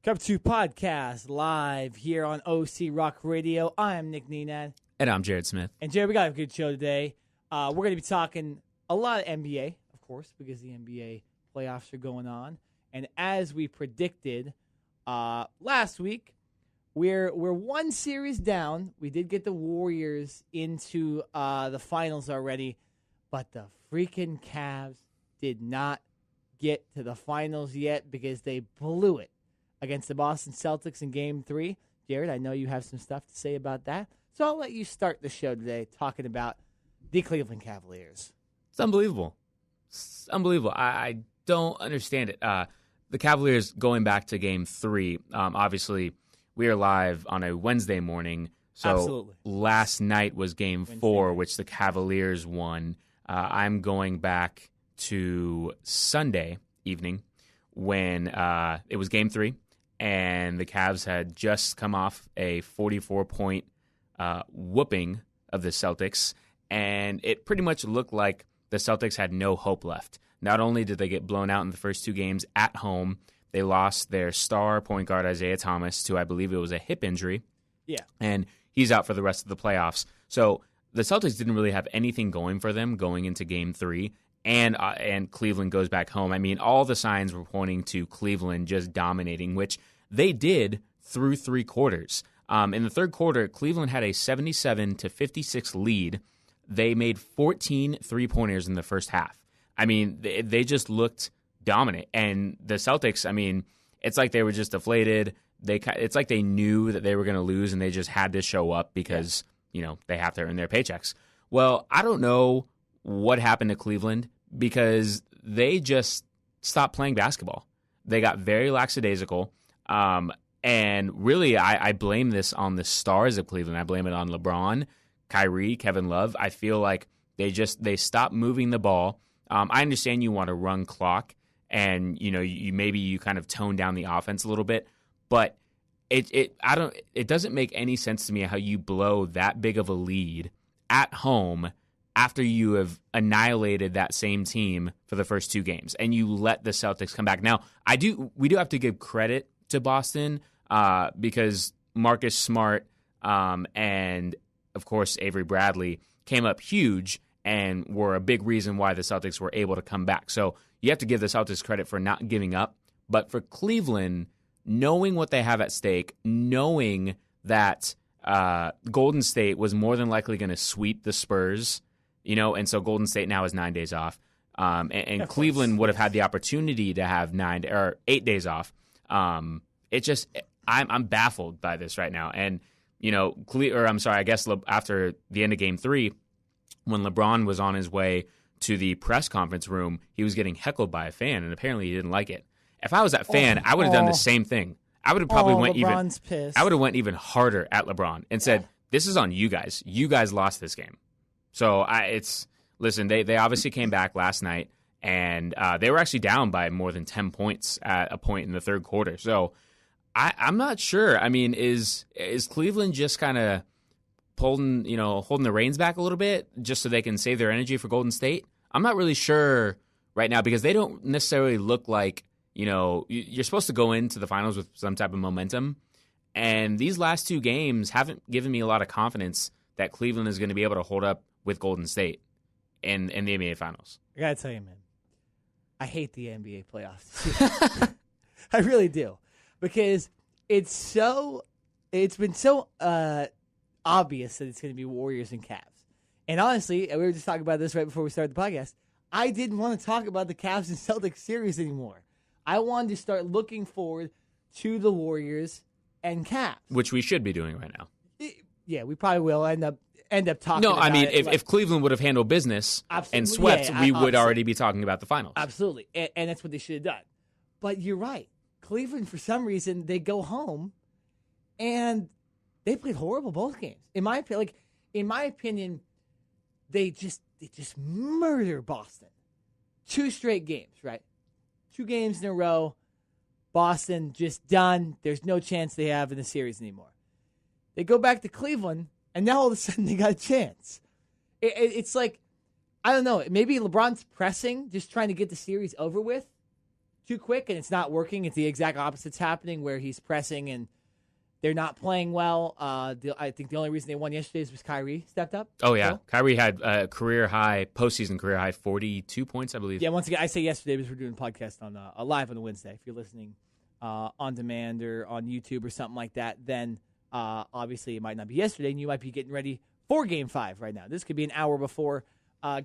Cup 2 podcast live here on OC Rock Radio. I am Nick Nenad. And I'm Jared Smith. And Jared, we got a good show today. We're going to be talking a lot of NBA, of course, because the NBA playoffs are going on. And as we predicted last week, we're one series down. We did get the Warriors into the finals already, but the freaking Cavs did not get to the finals yet because they blew it against the Boston Celtics in Game 3. Jared, I know you have some stuff to say about that, so I'll let you start the show today talking about the Cleveland Cavaliers. It's unbelievable. I don't understand it. The Cavaliers going back to Game 3, obviously we are live on a Wednesday morning, so Absolutely. Last night was Game 4, which the Cavaliers won. I'm going back to Sunday evening when it was Game 3, and the Cavs had just come off a 44-point whooping of the Celtics, and it pretty much looked like the Celtics had no hope left. Not only did they get blown out in the first two games at home, they lost their star point guard Isaiah Thomas to, I believe it was a hip injury. Yeah. And he's out for the rest of the playoffs. So the Celtics didn't really have anything going for them going into Game 3, and Cleveland goes back home. I mean, all the signs were pointing to Cleveland just dominating, which they did through three quarters. In the third quarter, Cleveland had a 77-56 lead. They made 14 three-pointers in the first half. I mean, they just looked dominant. And the Celtics, I mean, it's like they were just deflated. It's like they knew that they were going to lose, and they just had to show up because, they have to earn their paychecks. Well, I don't know what happened to Cleveland because they just stopped playing basketball. They got very lackadaisical. And really, I blame this on the stars of Cleveland. I blame it on LeBron, Kyrie, Kevin Love. I feel like they stopped moving the ball. I understand you want to run clock, and you kind of tone down the offense a little bit, but it doesn't make any sense to me how you blow that big of a lead at home after you have annihilated that same team for the first two games, and you let the Celtics come back. Now, we do have to give credit to Boston because Marcus Smart and, of course, Avery Bradley came up huge and were a big reason why the Celtics were able to come back. So you have to give the Celtics credit for not giving up. But for Cleveland, knowing what they have at stake, knowing that Golden State was more than likely going to sweep the Spurs, and so Golden State now has 9 days off, and Cleveland would have had the opportunity to have 8 days off. I'm baffled by this right now. And, I guess after the end of Game 3, when LeBron was on his way to the press conference room, he was getting heckled by a fan, and apparently he didn't like it. If I was that fan, I would have done the same thing. I would have probably went even harder at LeBron and said, "This is on you guys. You guys lost this game." So listen. They obviously came back last night, and they were actually down by more than 10 points at a point in the third quarter. So I'm not sure. I mean, is Cleveland just kind of holding the reins back a little bit just so they can save their energy for Golden State? I'm not really sure right now because they don't necessarily look like, you're supposed to go into the finals with some type of momentum. And these last two games haven't given me a lot of confidence that Cleveland is going to be able to hold up with Golden State in the NBA Finals. I got to tell you, man, I hate the NBA playoffs. I really do. Because it's been so obvious that it's going to be Warriors and Cavs. And honestly, we were just talking about this right before we started the podcast, I didn't want to talk about the Cavs and Celtics series anymore. I wanted to start looking forward to the Warriors and Cavs. Which we should be doing right now. Yeah, we probably will end up talking No, about I mean, it. if Cleveland would have handled business and swept, we would already be talking about the finals. Absolutely. And that's what they should have done. But you're right. Cleveland, for some reason, they go home, and they played horrible both games. In my opinion, they just murder Boston. 2 straight games, right? 2 games in a row. Boston just done. There's no chance they have in the series anymore. They go back to Cleveland, and now all of a sudden they got a chance. It's like, I don't know, maybe LeBron's pressing, just trying to get the series over with, too quick and it's not working. It's the exact opposite's happening where he's pressing and they're not playing well. I think the only reason they won yesterday was Kyrie stepped up. Oh, yeah. So. Kyrie had a postseason career high 42 points, I believe. Yeah, once again, I say yesterday because we're doing a podcast on live on a Wednesday. If you're listening on demand or on YouTube or something like that, then obviously it might not be yesterday and you might be getting ready for Game 5 right now. This could be an hour before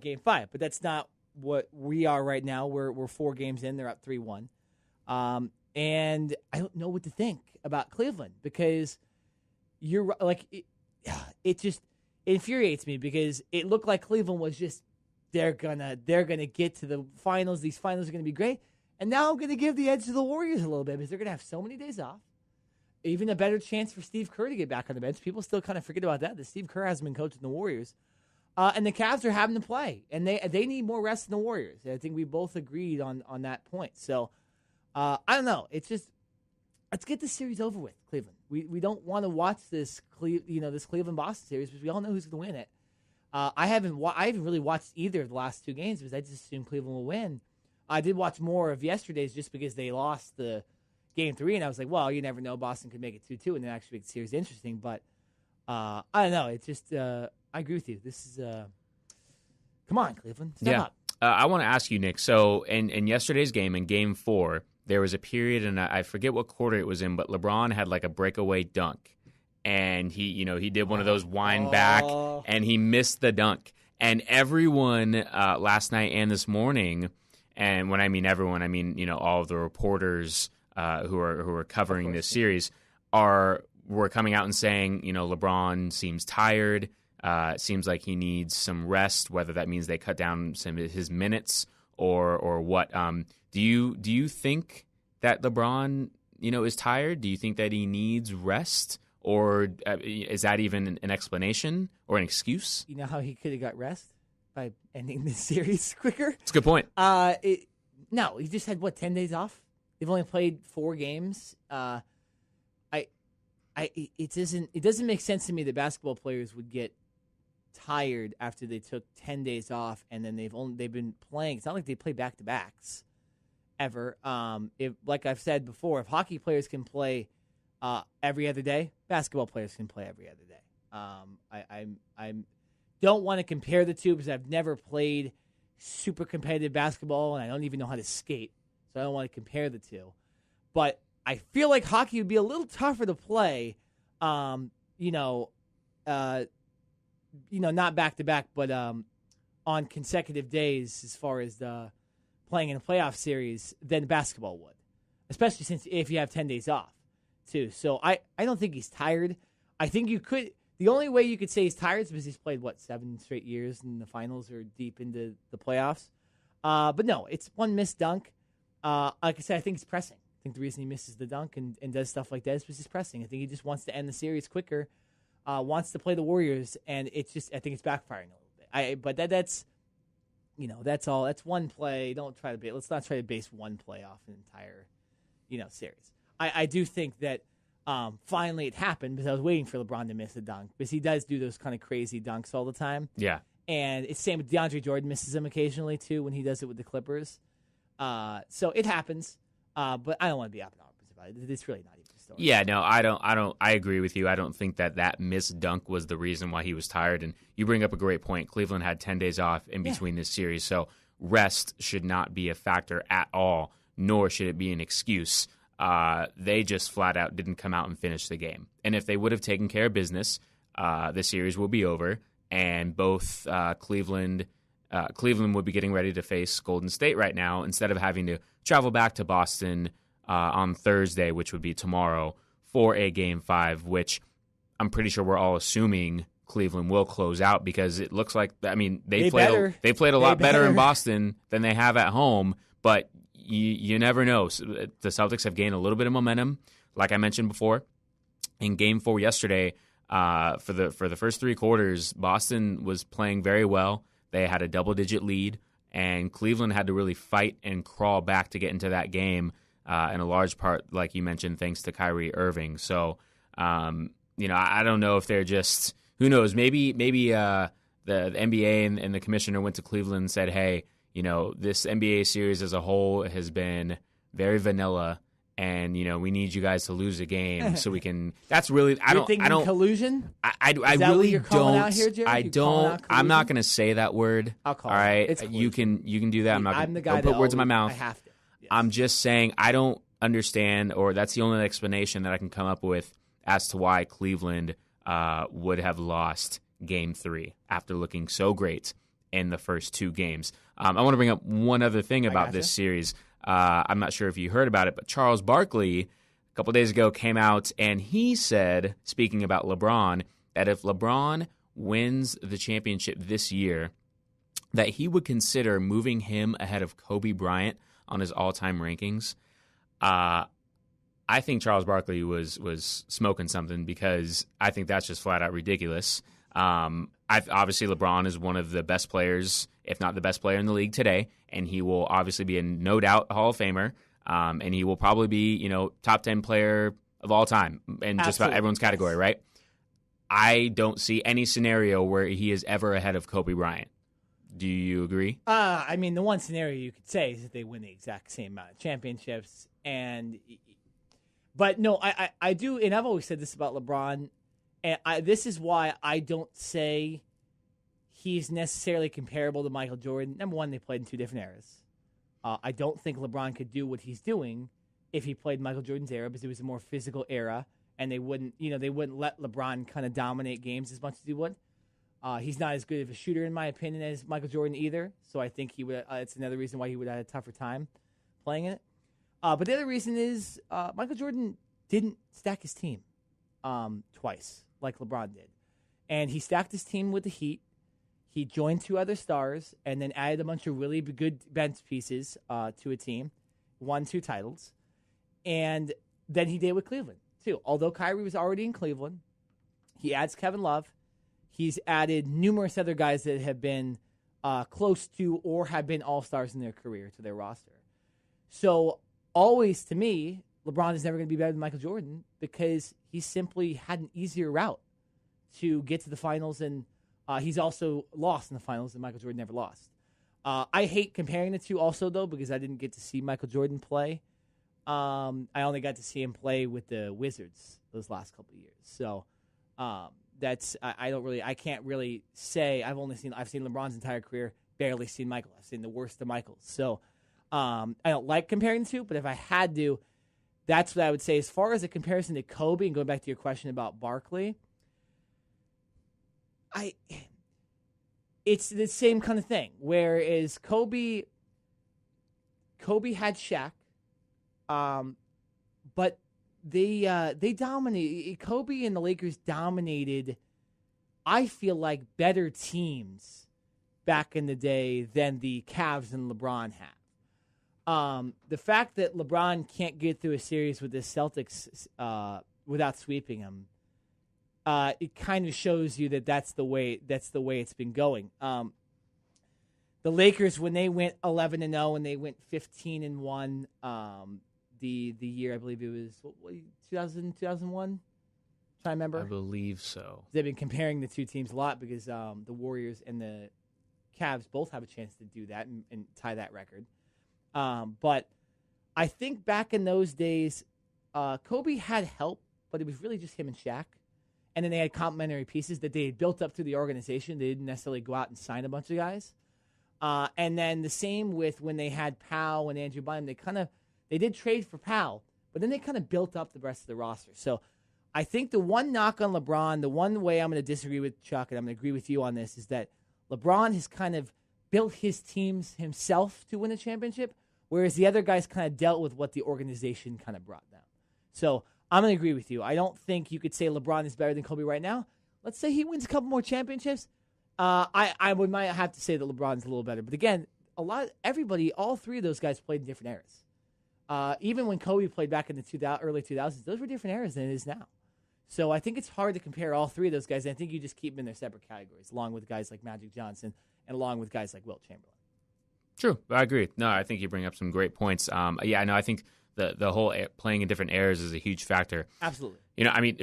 Game 5, but that's not what we are right now. We're 4 games in. They're up 3-1. And I don't know what to think about Cleveland because you're like it just infuriates me because it looked like Cleveland was just they're gonna get to the finals. These finals are gonna be great, and now I'm gonna give the edge to the Warriors a little bit because they're gonna have so many days off. Even a better chance for Steve Kerr to get back on the bench. People still kind of forget about that. That Steve Kerr hasn't been coaching the Warriors, and the Cavs are having to play, and they need more rest than the Warriors. I think we both agreed on that point. So. I don't know. It's just let's get this series over with, Cleveland. We don't want to watch this this Cleveland-Boston series because we all know who's going to win it. I haven't really watched either of the last 2 games because I just assumed Cleveland will win. I did watch more of yesterday's just because they lost the Game 3, and I was like, well, you never know. Boston could make it 2-2 and then actually make the series interesting. But I don't know. It's just I agree with you. This is come on, Cleveland. Step up. I want to ask you, Nick. So in yesterday's game, in Game 4, there was a period, and I forget what quarter it was in, but LeBron had like a breakaway dunk, and he did one of those wind back, and he missed the dunk. And everyone last night and this morning, and when I mean everyone, I mean all of the reporters who are covering this series were coming out and saying LeBron seems tired. Seems like he needs some rest, whether that means they cut down some of his minutes or what. Do you think that LeBron, is tired? Do you think that he needs rest? Or is that even an explanation or an excuse? You know how he could have got rest? By ending this series quicker? That's a good point. No, he just had, 10 days off? They've only played 4 games. It doesn't make sense to me that basketball players would get tired after they took 10 days off and then they've been playing. It's not like they play back-to-backs ever. If, like I've said before, if hockey players can play every other day, basketball players can play every other day. I don't want to compare the two because I've never played super competitive basketball and I don't even know how to skate, so I don't want to compare the two. But I feel like hockey would be a little tougher to play, not back to back, but on consecutive days as far as playing in a playoff series than basketball would, especially since if you have 10 days off too. So I don't think he's tired. I think you could. The only way you could say he's tired is because he's played 7 straight years in the finals or deep into the playoffs. But no, it's one missed dunk. Like I said, I think he's pressing. I think the reason he misses the dunk and does stuff like that is because he's pressing. I think he just wants to end the series quicker. Wants to play the Warriors, and it's just I think it's backfiring a little bit. But that's all. That's one play. Let's not try to base one play off an entire series. I do think that finally it happened because I was waiting for LeBron to miss a dunk because he does do those kind of crazy dunks all the time. Yeah, and it's the same with DeAndre Jordan misses them occasionally too when he does it with the Clippers. So it happens, but I don't want to be up and opposite about it. It's really not even a story. Yeah, no, I don't. I agree with you. I don't think that missed dunk was the reason why he was tired. And you bring up a great point. Cleveland had 10 days off in between this series, so rest should not be a factor at all, nor should it be an excuse. They just flat out didn't come out and finish the game. And if they would have taken care of business, the series will be over, and both Cleveland would be getting ready to face Golden State right now instead of having to travel back to Boston on Thursday, which would be tomorrow, for a Game 5, which I'm pretty sure we're all assuming Cleveland will close out because it looks like, they played a lot better in Boston than they have at home, but you never know. The Celtics have gained a little bit of momentum, like I mentioned before. In Game 4 yesterday, for the first 3 quarters, Boston was playing very well. They had a double-digit lead, and Cleveland had to really fight and crawl back to get into that game, in a large part, like you mentioned, thanks to Kyrie Irving. So, I don't know if they're just – who knows? Maybe the NBA and the commissioner went to Cleveland and said, hey, this NBA series as a whole has been very vanilla, and we need you guys to lose a game so we can. That's really I don't collusion. I really don't. Out here, Jerry? I don't. I'm not going to say that word. I'll call all right. It's you can do that. I'm the guy don't put words in my mouth. I have to. Yes. I'm just saying I don't understand, or that's the only explanation that I can come up with as to why Cleveland would have lost Game 3 after looking so great in the first 2 games. I want to bring up one other thing about this series. I'm not sure if you heard about it, but Charles Barkley a couple days ago came out and he said, speaking about LeBron, that if LeBron wins the championship this year, that he would consider moving him ahead of Kobe Bryant on his all-time rankings. I think Charles Barkley was smoking something, because I think that's just flat out ridiculous. Obviously, LeBron is one of the best players, if not the best player in the league today, and he will obviously be no doubt a Hall of Famer, and he will probably be top 10 player of all time in just about everyone's category, right? I don't see any scenario where he is ever ahead of Kobe Bryant. Do you agree? I mean, the one scenario you could say is that they win the exact same amount of championships. But no, I do, and I've always said this about LeBron, and this is why I don't say he's necessarily comparable to Michael Jordan. Number one, they played in 2 different eras. I don't think LeBron could do what he's doing if he played Michael Jordan's era, because it was a more physical era, and they wouldn't let LeBron kind of dominate games as much as he would. He's not as good of a shooter, in my opinion, as Michael Jordan either. So I think he would. It's another reason why he would have had a tougher time playing in it. But the other reason is Michael Jordan didn't stack his team twice like LeBron did, and he stacked his team with the Heat. He joined 2 other stars and then added a bunch of really good bench pieces to a team, won 2 titles, and then he did with Cleveland too. Although Kyrie was already in Cleveland, he adds Kevin Love. He's added numerous other guys that have been close to or have been all-stars in their career to their roster. So always, to me, LeBron is never going to be better than Michael Jordan, because he simply had an easier route to get to the finals, and he's also lost in the finals, and Michael Jordan never lost. I hate comparing the two also, though, because I didn't get to see Michael Jordan play. I only got to see him play with the Wizards those last couple of years. So I can't really say I've seen LeBron's entire career, barely seen Michael. I've seen the worst of Michael. So I don't like comparing the two, but if I had to, that's what I would say. As far as a comparison to Kobe, and going back to your question about Barkley, it's the same kind of thing. Whereas Kobe had Shaq, but they dominated. Kobe and the Lakers dominated, I feel like, better teams back in the day than the Cavs and LeBron have. The fact that LeBron can't get through a series with the Celtics without sweeping them, it kind of shows you that that's the way it's been going. The Lakers, when they went 11-0 and they went 15-1, the year, I believe it was 2000, 2001. Trying to remember. I believe so. They've been comparing the two teams a lot because the Warriors and the Cavs both have a chance to do that and tie that record. But I think back in those days, Kobe had help, but it was really just him and Shaq. And then they had complementary pieces that they had built up through the organization. They didn't necessarily go out and sign a bunch of guys. And then the same with when they had Powell and Andrew Bynum. They did trade for Powell, but then they kind of built up the rest of the roster. So I think the one knock on LeBron, the one way I'm going to disagree with Chuck, and I'm going to agree with you on this, is that LeBron has kind of built his teams himself to win a championship, whereas the other guys kind of dealt with what the organization kind of brought them. So I'm going to agree with you. I don't think you could say LeBron is better than Kobe right now. Let's say he wins a couple more championships. I might have to say that LeBron's a little better. But again, all 3 of those guys played in different eras. Even when Kobe played back in the early 2000s, those were different eras than it is now. So I think it's hard to compare all 3 of those guys. And I think you just keep them in their separate categories, along with guys like Magic Johnson and along with guys like Wilt Chamberlain. True. I agree. No, I think you bring up some great points. I think the whole playing in different eras is a huge factor. Absolutely.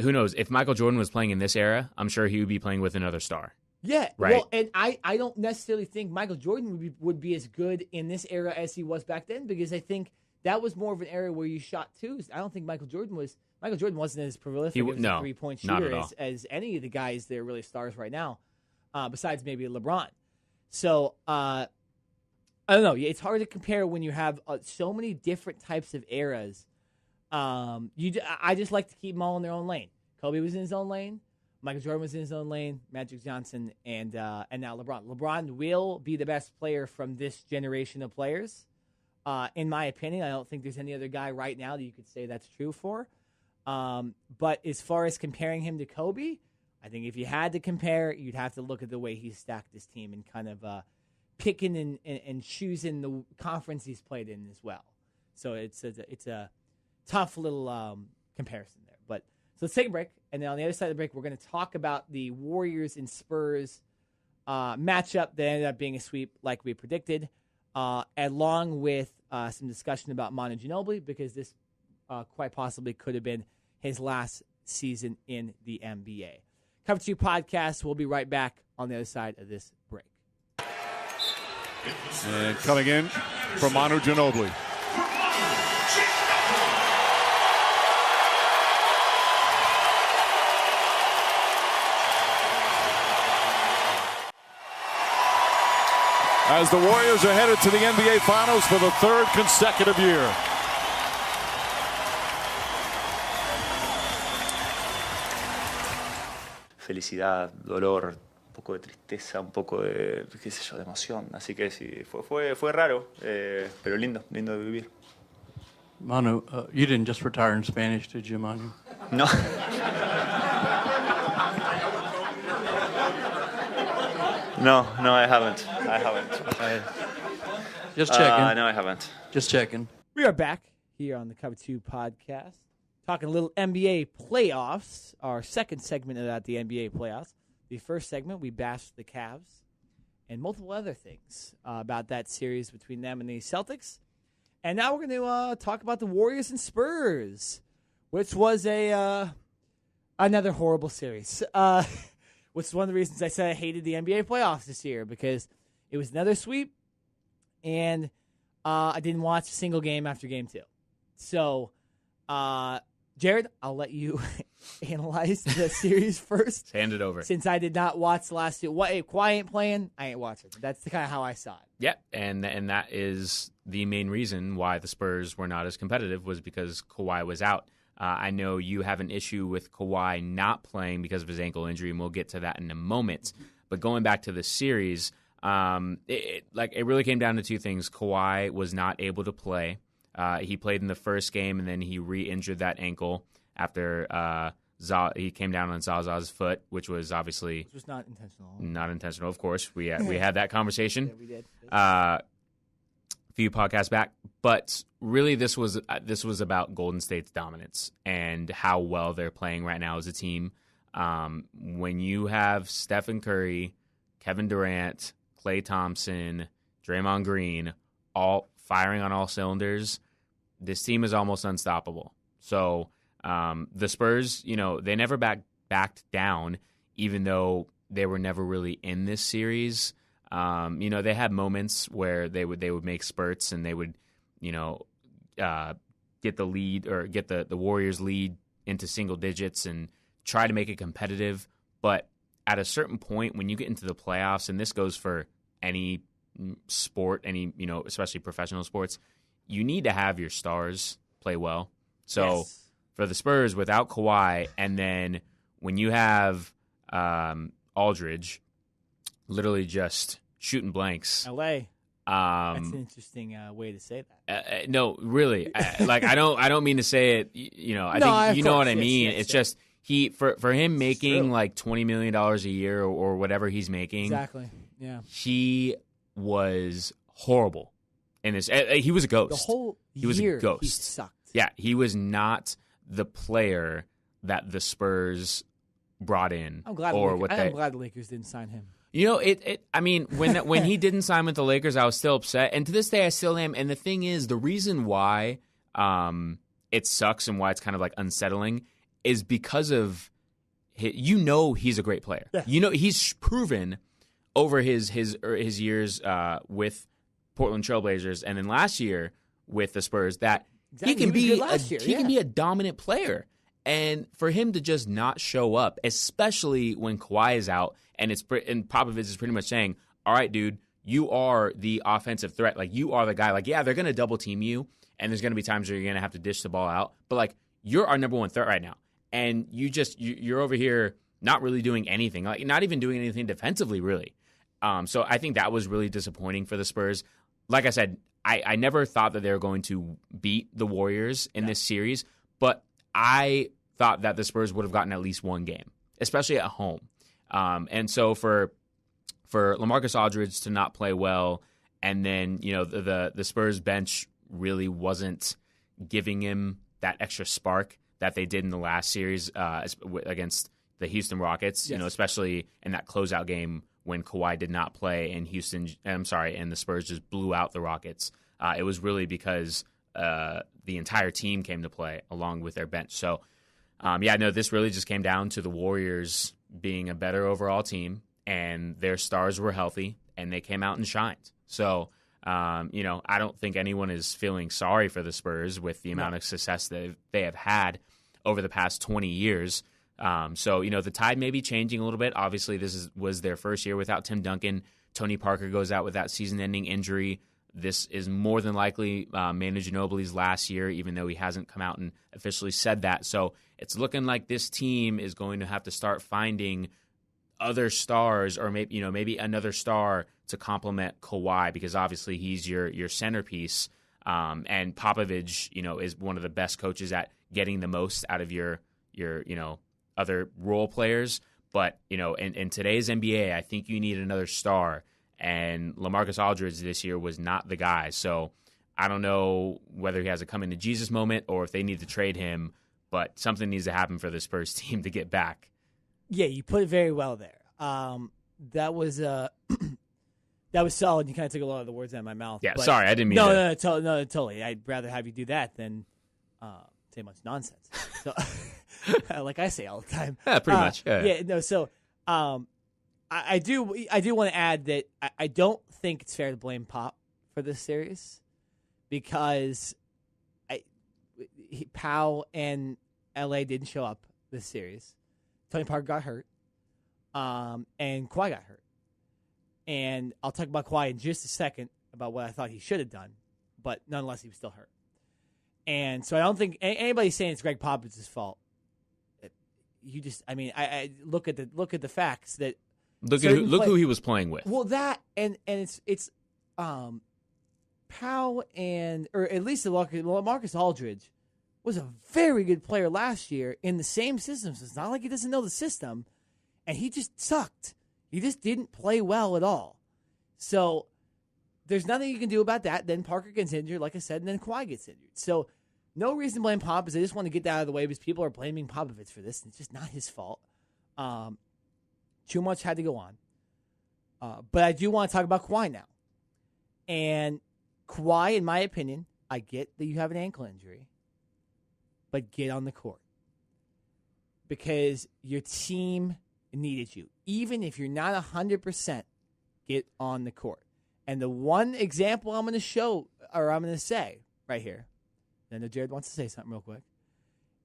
Who knows? If Michael Jordan was playing in this era, I'm sure he would be playing with another star. Yeah. Right. Well, and I don't necessarily think Michael Jordan would be as good in this era as he was back then, because I think that was more of an area where you shot twos. I don't think Michael Jordan wasn't as prolific as a three-point shooter as any of the guys that are really stars right now, besides maybe LeBron. So I don't know. It's hard to compare when you have so many different types of eras. I just like to keep them all in their own lane. Kobe was in his own lane. Michael Jordan was in his own lane. Magic Johnson and now LeBron. LeBron will be the best player from this generation of players. In my opinion, I don't think there's any other guy right now that you could say that's true for. But as far as comparing him to Kobe, I think if you had to compare, you'd have to look at the way he stacked his team and kind of picking and choosing the conference he's played in as well. So it's a tough little comparison there. But so let's take a break, and then on the other side of the break, we're going to talk about the Warriors and Spurs matchup that ended up being a sweep like we predicted, along with some discussion about Manu Ginobili, because this quite possibly could have been his last season in the NBA. Cover 2 podcast. We'll be right back on the other side of this break. And coming in from Manu Ginobili. As the Warriors are headed to the NBA Finals for the third consecutive year. Felicidad, dolor, un poco de tristeza, un poco de, qué sé yo, de emoción. Así que sí, fue raro, pero lindo de vivir. Manu, you didn't just retire in Spanish, did you, Manu? No. No, I haven't. Just checking. No, I haven't. Just checking. We are back here on the Cover 2 podcast, talking a little NBA playoffs, our second segment of the NBA playoffs. The first segment, we bashed the Cavs and multiple other things about that series between them and the Celtics. And now we're going to talk about the Warriors and Spurs, which was another horrible series. Which is one of the reasons I said I hated the NBA playoffs this year, because it was another sweep, and I didn't watch a single game after game 2. So, Jared, I'll let you analyze the series first. Hand it over. Since I did not watch the last two. If Kawhi ain't playing, I ain't watching. That's kind of how I saw it. Yeah, and that is the main reason why the Spurs were not as competitive, was because Kawhi was out. I know you have an issue with Kawhi not playing because of his ankle injury, and we'll get to that in a moment. But going back to the series, it really came down to two things. Kawhi was not able to play. He played in the first game, and then he re-injured that ankle after he came down on Zaza's foot, which was obviously not intentional. Not intentional, of course. We had that conversation. Yeah, we did. A few podcasts back, but really this was about Golden State's dominance and how well they're playing right now as a team. When you have Stephen Curry, Kevin Durant, Klay Thompson, Draymond Green, all firing on all cylinders, this team is almost unstoppable. So the Spurs, they never backed down, even though they were never really in this series. They had moments where they would make spurts, and they would, get the lead or get the Warriors lead into single digits and try to make it competitive. But at a certain point, when you get into the playoffs, and this goes for any sport, especially professional sports, you need to have your stars play well. So Yes. For the Spurs, without Kawhi, and then when you have Aldridge literally just shooting blanks. LA. That's an interesting way to say that. No, really. I don't mean to say it. I think you know what I mean. It's just for him making like $20 million a year or whatever he's making. Exactly. Yeah. He was horrible in this. He was a ghost. The whole he was year a ghost. He sucked. Yeah, he was not the player that the Spurs brought in. I'm glad the Lakers didn't sign him. When he didn't sign with the Lakers, I was still upset. And to this day, I still am. And the thing is, the reason why it sucks and why it's kind of like unsettling is because of he's a great player. Yeah. He's proven over his years with Portland Trailblazers, and then last year with the Spurs that Exactly. he can He was be good last year, he can be a dominant player. And for him to just not show up, especially when Kawhi is out, and Popovich is pretty much saying, "All right, dude, you are the offensive threat. Like, you are the guy. Like, yeah, they're going to double team you, and there's going to be times where you're going to have to dish the ball out. But, like, you're our number one threat right now. And you're over here not really doing anything. Like, not even doing anything defensively, really. So I think that was really disappointing for the Spurs. Like I said, I never thought that they were going to beat the Warriors in this series, but I thought that the Spurs would have gotten at least one game, especially at home. And so for LaMarcus Aldridge to not play well, and then the Spurs bench really wasn't giving him that extra spark that they did in the last series against the Houston Rockets. Yes. Especially in that closeout game when Kawhi did not play and and the Spurs just blew out the Rockets. It was really because the entire team came to play along with their bench. So, this really just came down to the Warriors being a better overall team, and their stars were healthy, and they came out and shined. So, I don't think anyone is feeling sorry for the Spurs with the amount of success that they have had over the past 20 years. The tide may be changing a little bit. Obviously, was their first year without Tim Duncan. Tony Parker goes out with that season-ending injury. This is more than likely Manu Ginobili's last year, even though he hasn't come out and officially said that. So it's looking like this team is going to have to start finding other stars, or maybe another star to complement Kawhi, because obviously he's your centerpiece. And Popovich, is one of the best coaches at getting the most out of your other role players. But in today's NBA, I think you need another star. And LaMarcus Aldridge this year was not the guy. So I don't know whether he has a coming to Jesus moment or if they need to trade him, but something needs to happen for the Spurs team to get back. Yeah, you put it very well there. That was that was solid. You kind of took a lot of the words out of my mouth. Yeah, but sorry, I didn't mean to. No, totally. I'd rather have you do that than say much nonsense. So, like I say all the time. Yeah, pretty much. Yeah. So I do want to add that I don't think it's fair to blame Pop for this series, because Powell and LA didn't show up this series. Tony Parker got hurt, and Kawhi got hurt. And I'll talk about Kawhi in just a second about what I thought he should have done, but nonetheless he was still hurt. And so I don't think anybody saying it's Greg Popovich's fault. I look at the facts that. Look who he was playing with. Well, that and it's Powell or at least Marcus Aldridge was a very good player last year in the same system. So it's not like he doesn't know the system, and he just sucked. He just didn't play well at all. So there's nothing you can do about that. Then Parker gets injured, like I said, and then Kawhi gets injured. So no reason to blame Popovich. I just want to get that out of the way because people are blaming Popovich for this, and it's just not his fault. Too much had to go on. But I do want to talk about Kawhi now. And Kawhi, in my opinion, I get that you have an ankle injury, but get on the court. Because your team needed you. Even if you're not 100%, get on the court. And the one example I'm going to say right here, I know Jared wants to say something real quick,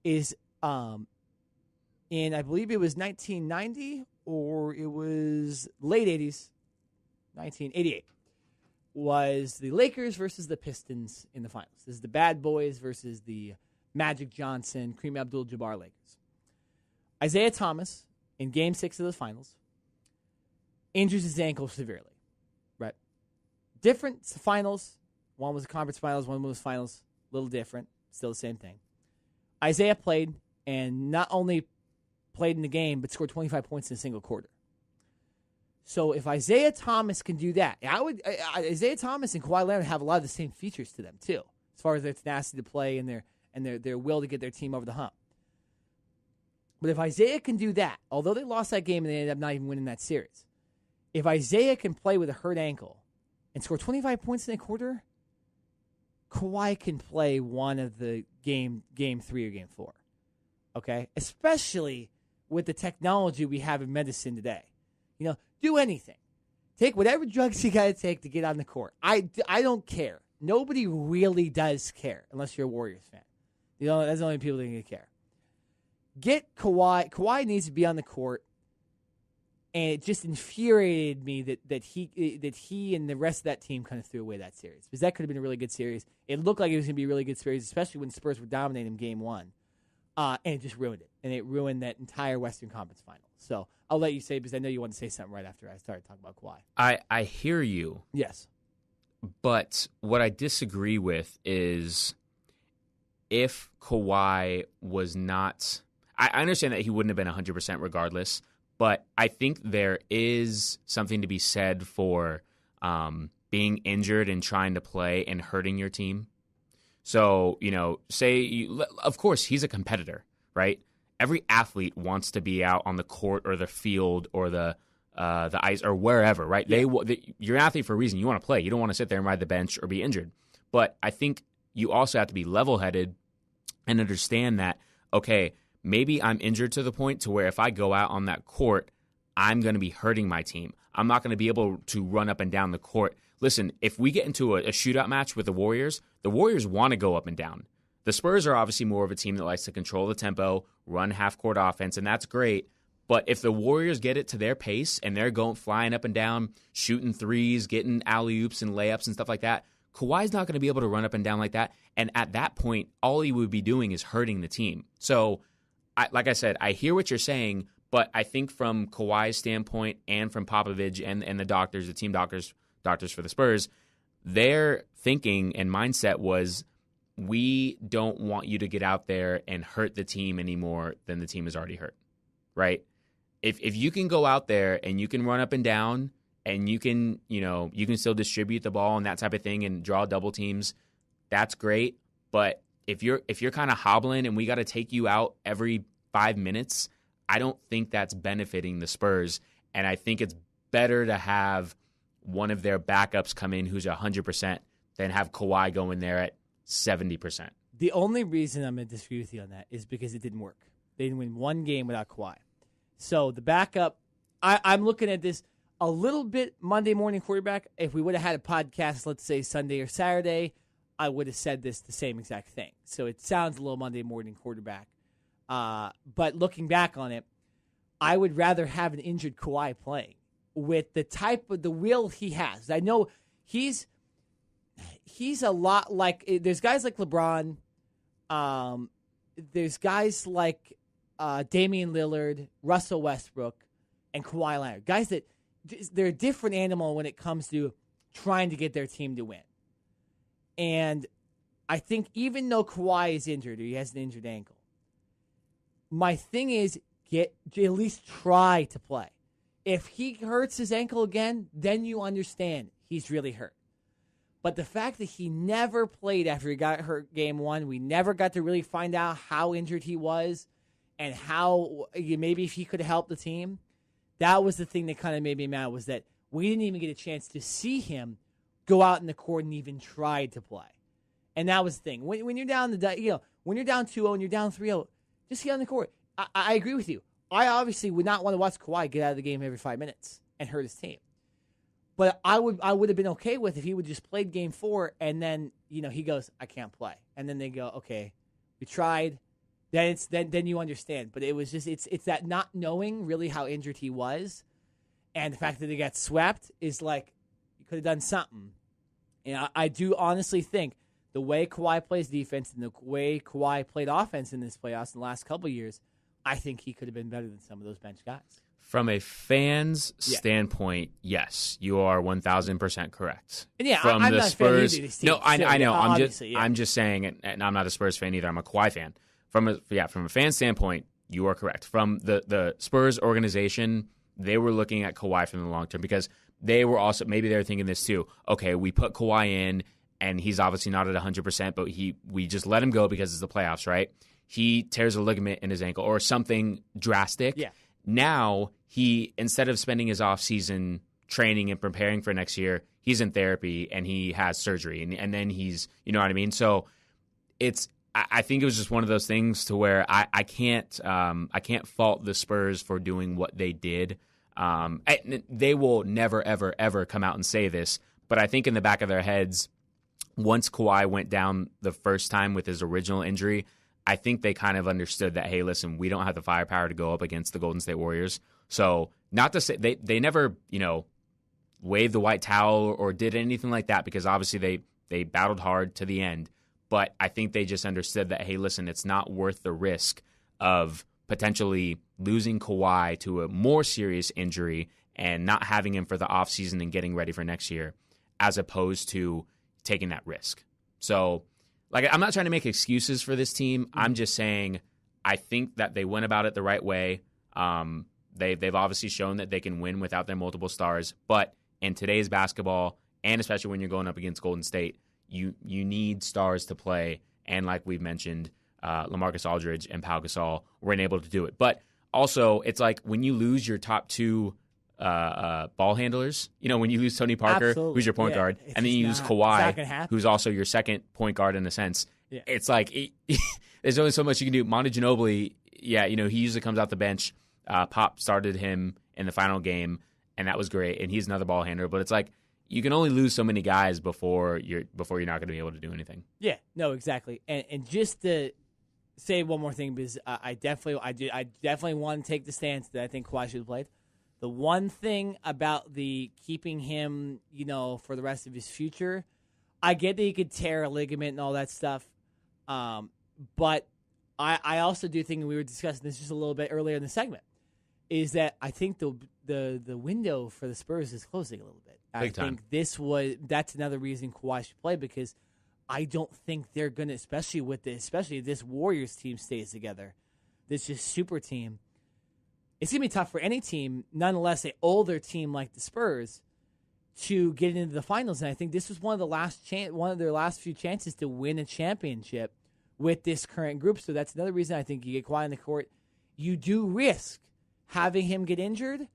is in, I believe it was 1990 or it was late 80s, 1988, was the Lakers versus the Pistons in the finals. This is the Bad Boys versus the Magic Johnson, Kareem Abdul-Jabbar Lakers. Isaiah Thomas, in Game 6 of the finals, injures his ankle severely. Right? Different finals. One was conference finals, one was finals. A little different. Still the same thing. Isaiah played, and not only played in the game, but scored 25 points in a single quarter. So if Isaiah Thomas can do that, Isaiah Thomas and Kawhi Leonard have a lot of the same features to them too, as far as their tenacity to play and their will to get their team over the hump. But if Isaiah can do that, although they lost that game and they ended up not even winning that series, if Isaiah can play with a hurt ankle and score 25 points in a quarter, Kawhi can play one of the game 3 or game 4. Okay? Especially with the technology we have in medicine today. Do anything. Take whatever drugs you got to take to get on the court. I don't care. nobody really does care unless you're a Warriors fan. That's the only people that care. Get Kawhi. Kawhi needs to be on the court, and it just infuriated me that he and the rest of that team kind of threw away that series, because that could have been a really good series. It looked like it was going to be a really good series, especially when Spurs were dominating Game 1, and it just ruined it, and it ruined that entire Western Conference Final. So I'll let you say, because I know you want to say something right after I started talking about Kawhi. I hear you. Yes, but what I disagree with is if Kawhi was not. I understand that he wouldn't have been 100% regardless, but I think there is something to be said for being injured and trying to play and hurting your team. So, of course, he's a competitor, right? Every athlete wants to be out on the court or the field or the ice or wherever, right? Yeah. You're an athlete for a reason. You want to play. You don't want to sit there and ride the bench or be injured. But I think you also have to be level-headed and understand that, okay, maybe I'm injured to the point to where if I go out on that court, I'm going to be hurting my team. I'm not going to be able to run up and down the court. Listen, if we get into a shootout match with the Warriors want to go up and down. The Spurs are obviously more of a team that likes to control the tempo, run half-court offense, and that's great. But if the Warriors get it to their pace and they're going flying up and down, shooting threes, getting alley-oops and layups and stuff like that, Kawhi's not going to be able to run up and down like that. And at that point, all he would be doing is hurting the team. So, like I said, I hear what you're saying, but I think from Kawhi's standpoint and from Popovich and the doctors, the team doctors for the Spurs, their thinking and mindset was, we don't want you to get out there and hurt the team any more than the team is already hurt, right? If you can go out there and you can run up and down and you can still distribute the ball and that type of thing and draw double teams, that's great. But if you're kind of hobbling and we got to take you out every 5 minutes, I don't think that's benefiting the Spurs. And I think it's better to have one of their backups come in who's 100% than have Kawhi go in there at 70%. The only reason I'm going to disagree with you on that is because it didn't work. They didn't win one game without Kawhi. So the backup, I'm looking at this a little bit Monday morning quarterback. If we would have had a podcast, let's say Sunday or Saturday, I would have said the same exact thing. So it sounds a little Monday morning quarterback. But looking back on it, I would rather have an injured Kawhi playing with the type of the will he has. I know he's a lot like, there's guys like LeBron. There's guys like Damian Lillard, Russell Westbrook, and Kawhi Leonard. Guys that they're a different animal when it comes to trying to get their team to win. And I think even though Kawhi is injured or he has an injured ankle, my thing is at least try to play. If he hurts his ankle again, then you understand he's really hurt. But the fact that he never played after he got hurt Game 1, we never got to really find out how injured he was and how maybe if he could help the team, that was the thing that kind of made me mad, was that we didn't even get a chance to see him go out in the court and even try to play. And that was the thing. When you're down when you're down 2-0 and you're down 3-0, just get on the court. I agree with you. I obviously would not want to watch Kawhi get out of the game every 5 minutes and hurt his team. But I would have been okay with if he would just played Game 4 and then he goes, I can't play, and then they go, okay, we tried. Then you understand. But it was just it's that not knowing really how injured he was, and the fact that he got swept is like you could have done something. And I do honestly think the way Kawhi plays defense and the way Kawhi played offense in this playoffs in the last couple of years, I think he could have been better than some of those bench guys. From a fan's standpoint, yes, you are 1,000% correct. And yeah, from I'm the not Spurs. a fan of these teams. No, I know. Obviously, I'm just saying, and I'm not a Spurs fan either. I'm a Kawhi fan. From a fan standpoint, you are correct. From the Spurs organization, they were looking at Kawhi from the long term because they were also maybe they were thinking this too. Okay, we put Kawhi in, and he's obviously not at 100%, but we just let him go because it's the playoffs, right? He tears a ligament in his ankle or something drastic. Yeah. Now, he, instead of spending his offseason training and preparing for next year, he's in therapy and he has surgery. And then he's, you know what I mean? So I think it was just one of those things to where I can't fault the Spurs for doing what they did. They will never, ever, ever come out and say this, but I think in the back of their heads, once Kawhi went down the first time with his original injury, I think they kind of understood that, hey, listen, we don't have the firepower to go up against the Golden State Warriors. So not to say they never, waved the white towel or did anything like that, because obviously they battled hard to the end. But I think they just understood that, hey, listen, it's not worth the risk of potentially losing Kawhi to a more serious injury and not having him for the offseason and getting ready for next year, as opposed to taking that risk. So, I'm not trying to make excuses for this team. I'm just saying I think that they went about it the right way. They've obviously shown that they can win without their multiple stars. But in today's basketball, and especially when you're going up against Golden State, you need stars to play. And like we've mentioned, LaMarcus Aldridge and Pau Gasol weren't able to do it. But also, it's like when you lose your top two ball handlers, when you lose Tony Parker, Absolutely. who's your point guard, and then you lose Kawhi, who's also your second point guard in a sense. Yeah. It's like there's only so much you can do. Manu Ginobili, he usually comes out the bench. Pop started him in the final game, and that was great. And he's another ball handler, but it's like you can only lose so many guys before you're not going to be able to do anything. Yeah, no, exactly. And just to say one more thing, because I definitely want to take the stance that I think Kawhi should have played. The one thing about the keeping him, for the rest of his future, I get that he could tear a ligament and all that stuff, but I also do think, and we were discussing this just a little bit earlier in the segment, is that I think the window for the Spurs is closing a little bit. Big time. Think that's another reason Kawhi should play, because I don't think they're gonna, especially if this Warriors team stays together, this just super team. It's gonna be tough for any team, nonetheless an older team like the Spurs, to get into the finals. And I think this was one of their last few chances to win a championship with this current group. So that's another reason I think you get Kawhi in the court. You do risk having him get injured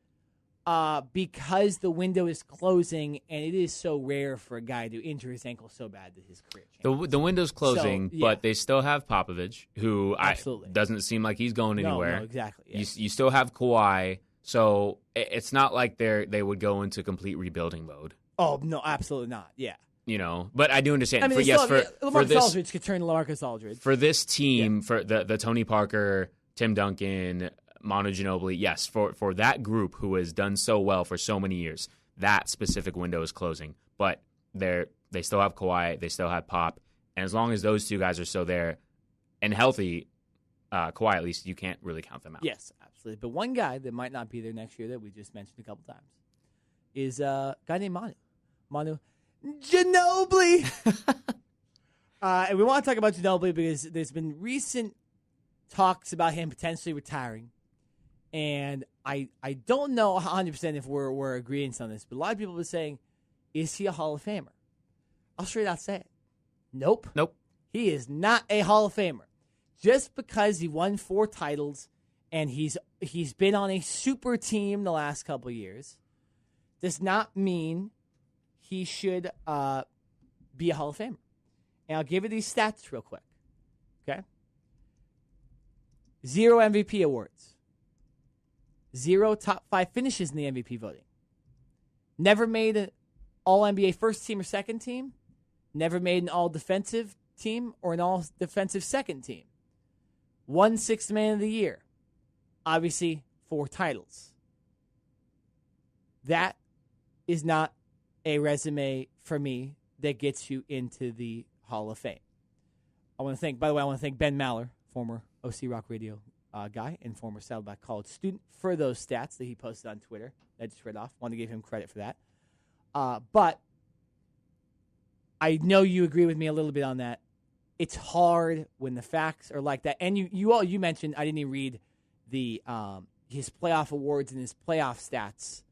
because the window is closing, and it is so rare for a guy to injure his ankle so bad that his career changes. The window's closing, but they still have Popovich, who doesn't seem like he's going anywhere. No, exactly. Yeah. You still have Kawhi, so it's not like they would go into complete rebuilding mode. Oh, no, absolutely not. Yeah. But I do understand. LaMarcus Aldridge could turn LaMarcus Aldridge. For this team, for the Tony Parker, Tim Duncan, Manu Ginobili, yes, for that group who has done so well for so many years, that specific window is closing. But they still have Kawhi, they still have Pop, and as long as those two guys are still there and healthy, Kawhi at least, you can't really count them out. Yes, absolutely. But one guy that might not be there next year that we just mentioned a couple times is a guy named Manu Ginobili. And we want to talk about Ginobili because there's been recent talks about him potentially retiring. And I don't know 100% if we're agreeing on this, but a lot of people have been saying, is he a Hall of Famer? I'll straight out say it. Nope. He is not a Hall of Famer. Just because he won 4 titles and he's been on a super team the last couple of years does not mean he should be a Hall of Famer. And I'll give you these stats real quick. Okay? 0 MVP awards. 0 top 5 finishes in the MVP voting. Never made an All-NBA first team or second team. Never made an All-Defensive team or an All-Defensive second team. Won Sixth Man of the Year. Obviously, 4 titles. That is not a resume for me that gets you into the Hall of Fame. I want to thank Ben Maller, former OC Rock Radio guy and former Saddleback College student, for those stats that he posted on Twitter that I just read off. Want to give him credit for that. But I know you agree with me a little bit on that. It's hard when the facts are like that. And you mentioned, I didn't even read the his playoff awards and his playoff stats,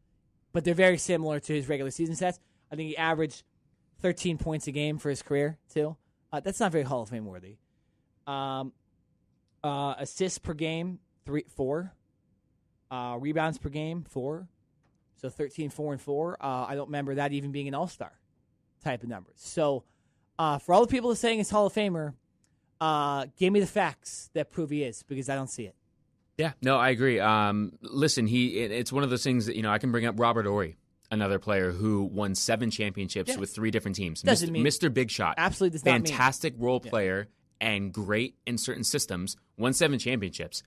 but they're very similar to his regular season stats. I think he averaged 13 points a game for his career too. That's not very Hall of Fame worthy. Assists per game, 4. Rebounds per game, 4. So 13, 4, and 4. I don't remember that even being an all-star type of numbers. So for all the people saying he's Hall of Famer, give me the facts that prove he is, because I don't see it. Yeah, no, I agree. Listen, it's one of those things that, I can bring up Robert Horry. another player who won 7 championships with 3 different teams. Doesn't mean Mr. Big Shot. Absolutely does not mean. Fantastic role player and great in certain systems. Won 7 championships.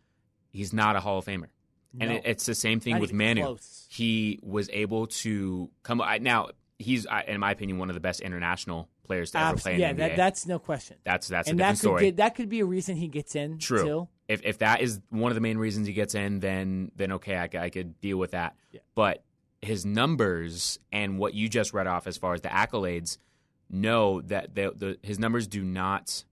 He's not a Hall of Famer. No. And it's the same thing Not with even Manu. close. He was able to come. Now, he's, in my opinion, one of the best international players to ever play in the NBA. That's no question. That's a and different story. That could be a reason he gets in. True. Too. If that is one of the main reasons he gets in, then okay, I could deal with that. Yeah. But his numbers and what you just read off as far as the accolades, know that his numbers do not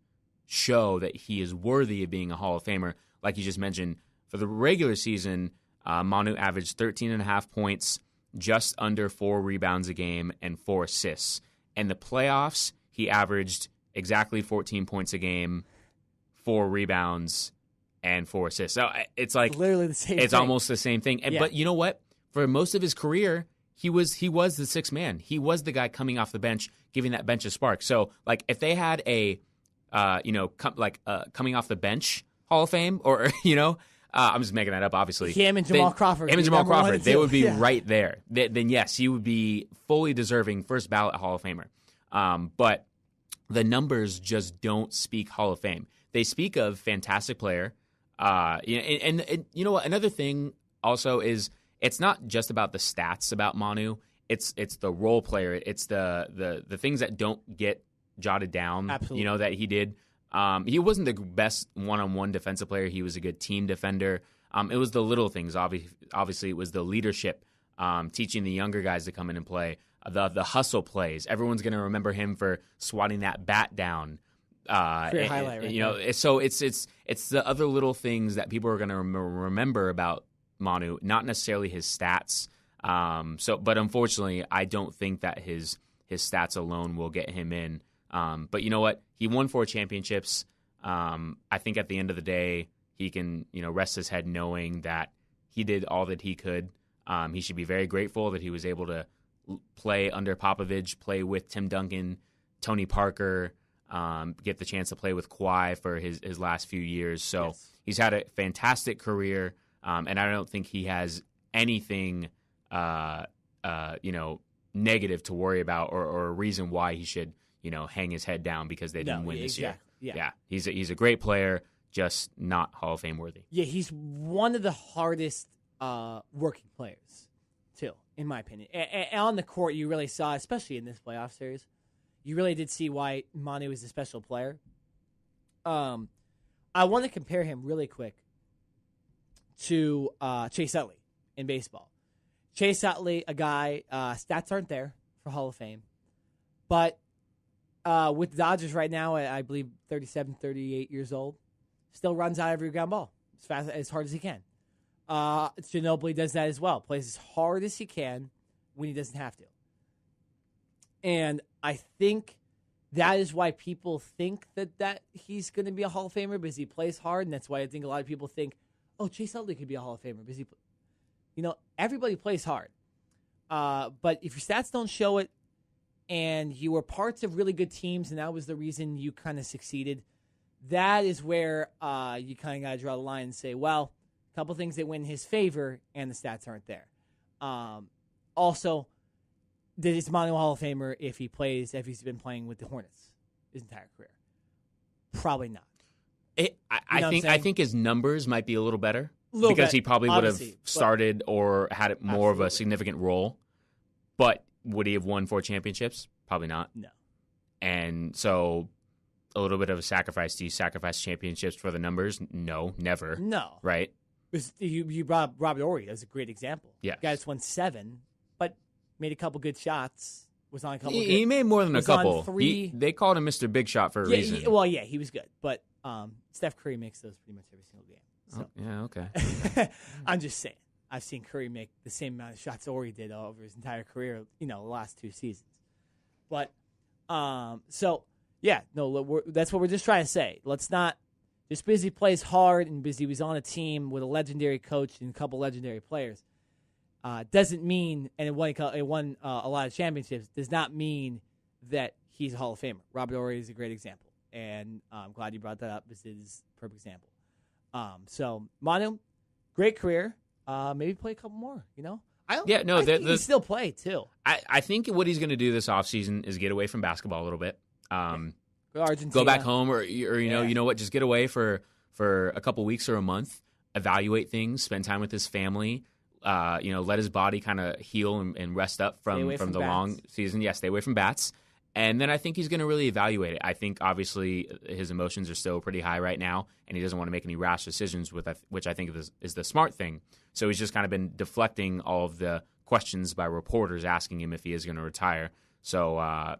show that he is worthy of being a Hall of Famer. Like you just mentioned, for the regular season, Manu averaged 13.5 points, just under 4 rebounds a game, and 4 assists. In the playoffs, he averaged exactly 14 points a game, 4 rebounds, and 4 assists. So it's like literally the same. It's thing. almost the same thing. Yeah. But you know what? For most of his career, he was the sixth man. He was the guy coming off the bench, giving that bench a spark. So like if they had a coming off the bench Hall of Fame, or I'm just making that up, obviously. Him and Jamal Crawford. Him and Jamal number 1 Crawford, and they 2. would be Yeah. right there. Then yes, he would be fully deserving first ballot Hall of Famer. But the numbers just don't speak Hall of Fame. They speak of fantastic player. And you know what? Another thing also is it's not just about the stats about Manu. It's the role player. It's the things that don't get jotted down. Absolutely. That he did. He wasn't the best one-on-one defensive player. He was a good team defender. It was the little things. Obviously, it was the leadership, teaching the younger guys to come in and play. The hustle plays. Everyone's going to remember him for swatting that bat down. Career highlight, right? So it's the other little things that people are going to remember about Manu, not necessarily his stats. But unfortunately, I don't think that his stats alone will get him in. But you know what? He won 4 championships. I think at the end of the day, he can rest his head knowing that he did all that he could. He should be very grateful that he was able to play under Popovich, play with Tim Duncan, Tony Parker, get the chance to play with Kawhi for his last few years. So Yes. He's had a fantastic career, and I don't think he has anything negative to worry about or a reason why he should hang his head down because they didn't win this year. Yeah. He's a great player, just not Hall of Fame worthy. Yeah, he's one of the hardest working players, too, in my opinion. And on the court, you really saw, especially in this playoff series, you really did see why Manu is a special player. I want to compare him really quick to Chase Utley in baseball. Chase Utley, a guy, stats aren't there for Hall of Fame, but with the Dodgers right now, I believe 37, 38 years old, still runs out every ground ball as hard as he can. Ginobili does that as well. Plays as hard as he can when he doesn't have to. And I think that is why people think that he's going to be a Hall of Famer because he plays hard, and that's why I think a lot of people think, oh, Chase Utley could be a Hall of Famer because everybody plays hard. But if your stats don't show it, and you were parts of really good teams, and that was the reason you kind of succeeded, that is where you kind of got to draw the line and say, well, a couple things that went in his favor, and the stats aren't there. Also, is Manu a Hall of Famer if he's been playing with the Hornets his entire career? Probably not. I think his numbers might be a little better because he probably would have started or had more of a significant role. But would he have won 4 championships? Probably not. No. And so a little bit of a sacrifice. Do you sacrifice championships for the numbers? No, never. No. Right? You brought up Robert Horry. That's a great example. Yeah. Guy that's won 7, but made a couple good shots. Was on a couple. He made more than a couple. 3. They called him Mr. Big Shot for a reason. He was good. But Steph Curry makes those pretty much every single game. So. Yeah, okay. I'm just saying. I've seen Curry make the same amount of shots Horry did over his entire career, the last 2 seasons. But, that's what we're just trying to say. Let's not, just because he plays hard and because he was on a team with a legendary coach and a couple legendary players, doesn't mean, and it won a lot of championships, does not mean that he's a Hall of Famer. Robert Horry is a great example, and I'm glad you brought that up. This is a perfect example. So, Manu, great career. Maybe play a couple more, I think he can still play, too. I think what he's going to do this offseason is get away from basketball a little bit. Argentina. Go back home, or you know what, just get away for a couple weeks or a month, evaluate things, spend time with his family, let his body kind of heal and rest up from the long season. Yeah, stay away from bats. And then I think he's going to really evaluate it. I think, obviously, his emotions are still pretty high right now, and he doesn't want to make any rash decisions, which I think is the smart thing. So he's just kind of been deflecting all of the questions by reporters asking him if he is going to retire. So, I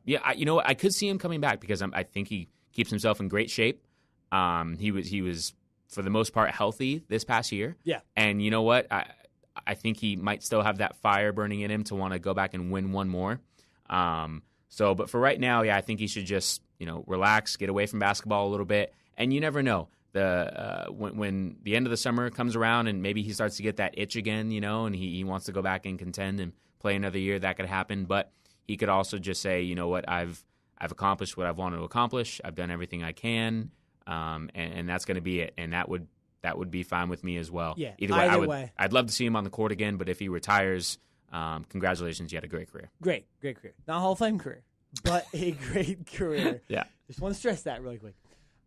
could see him coming back because I think he keeps himself in great shape. He was, for the most part, healthy this past year. Yeah. And you know what? I think he might still have that fire burning in him to want to go back and win one more. But for right now, I think he should just, relax, get away from basketball a little bit. And you never know. When the end of the summer comes around and maybe he starts to get that itch again, and he wants to go back and contend and play another year, that could happen. But he could also just say, you know what, I've accomplished what I've wanted to accomplish. I've done everything I can, and that's going to be it. And that would be fine with me as well. Yeah, either way, I'd love to see him on the court again. But if he retires, congratulations, you had a great career. Great career. Not a Hall of Fame career, but a great career. Yeah. Just want to stress that really quick.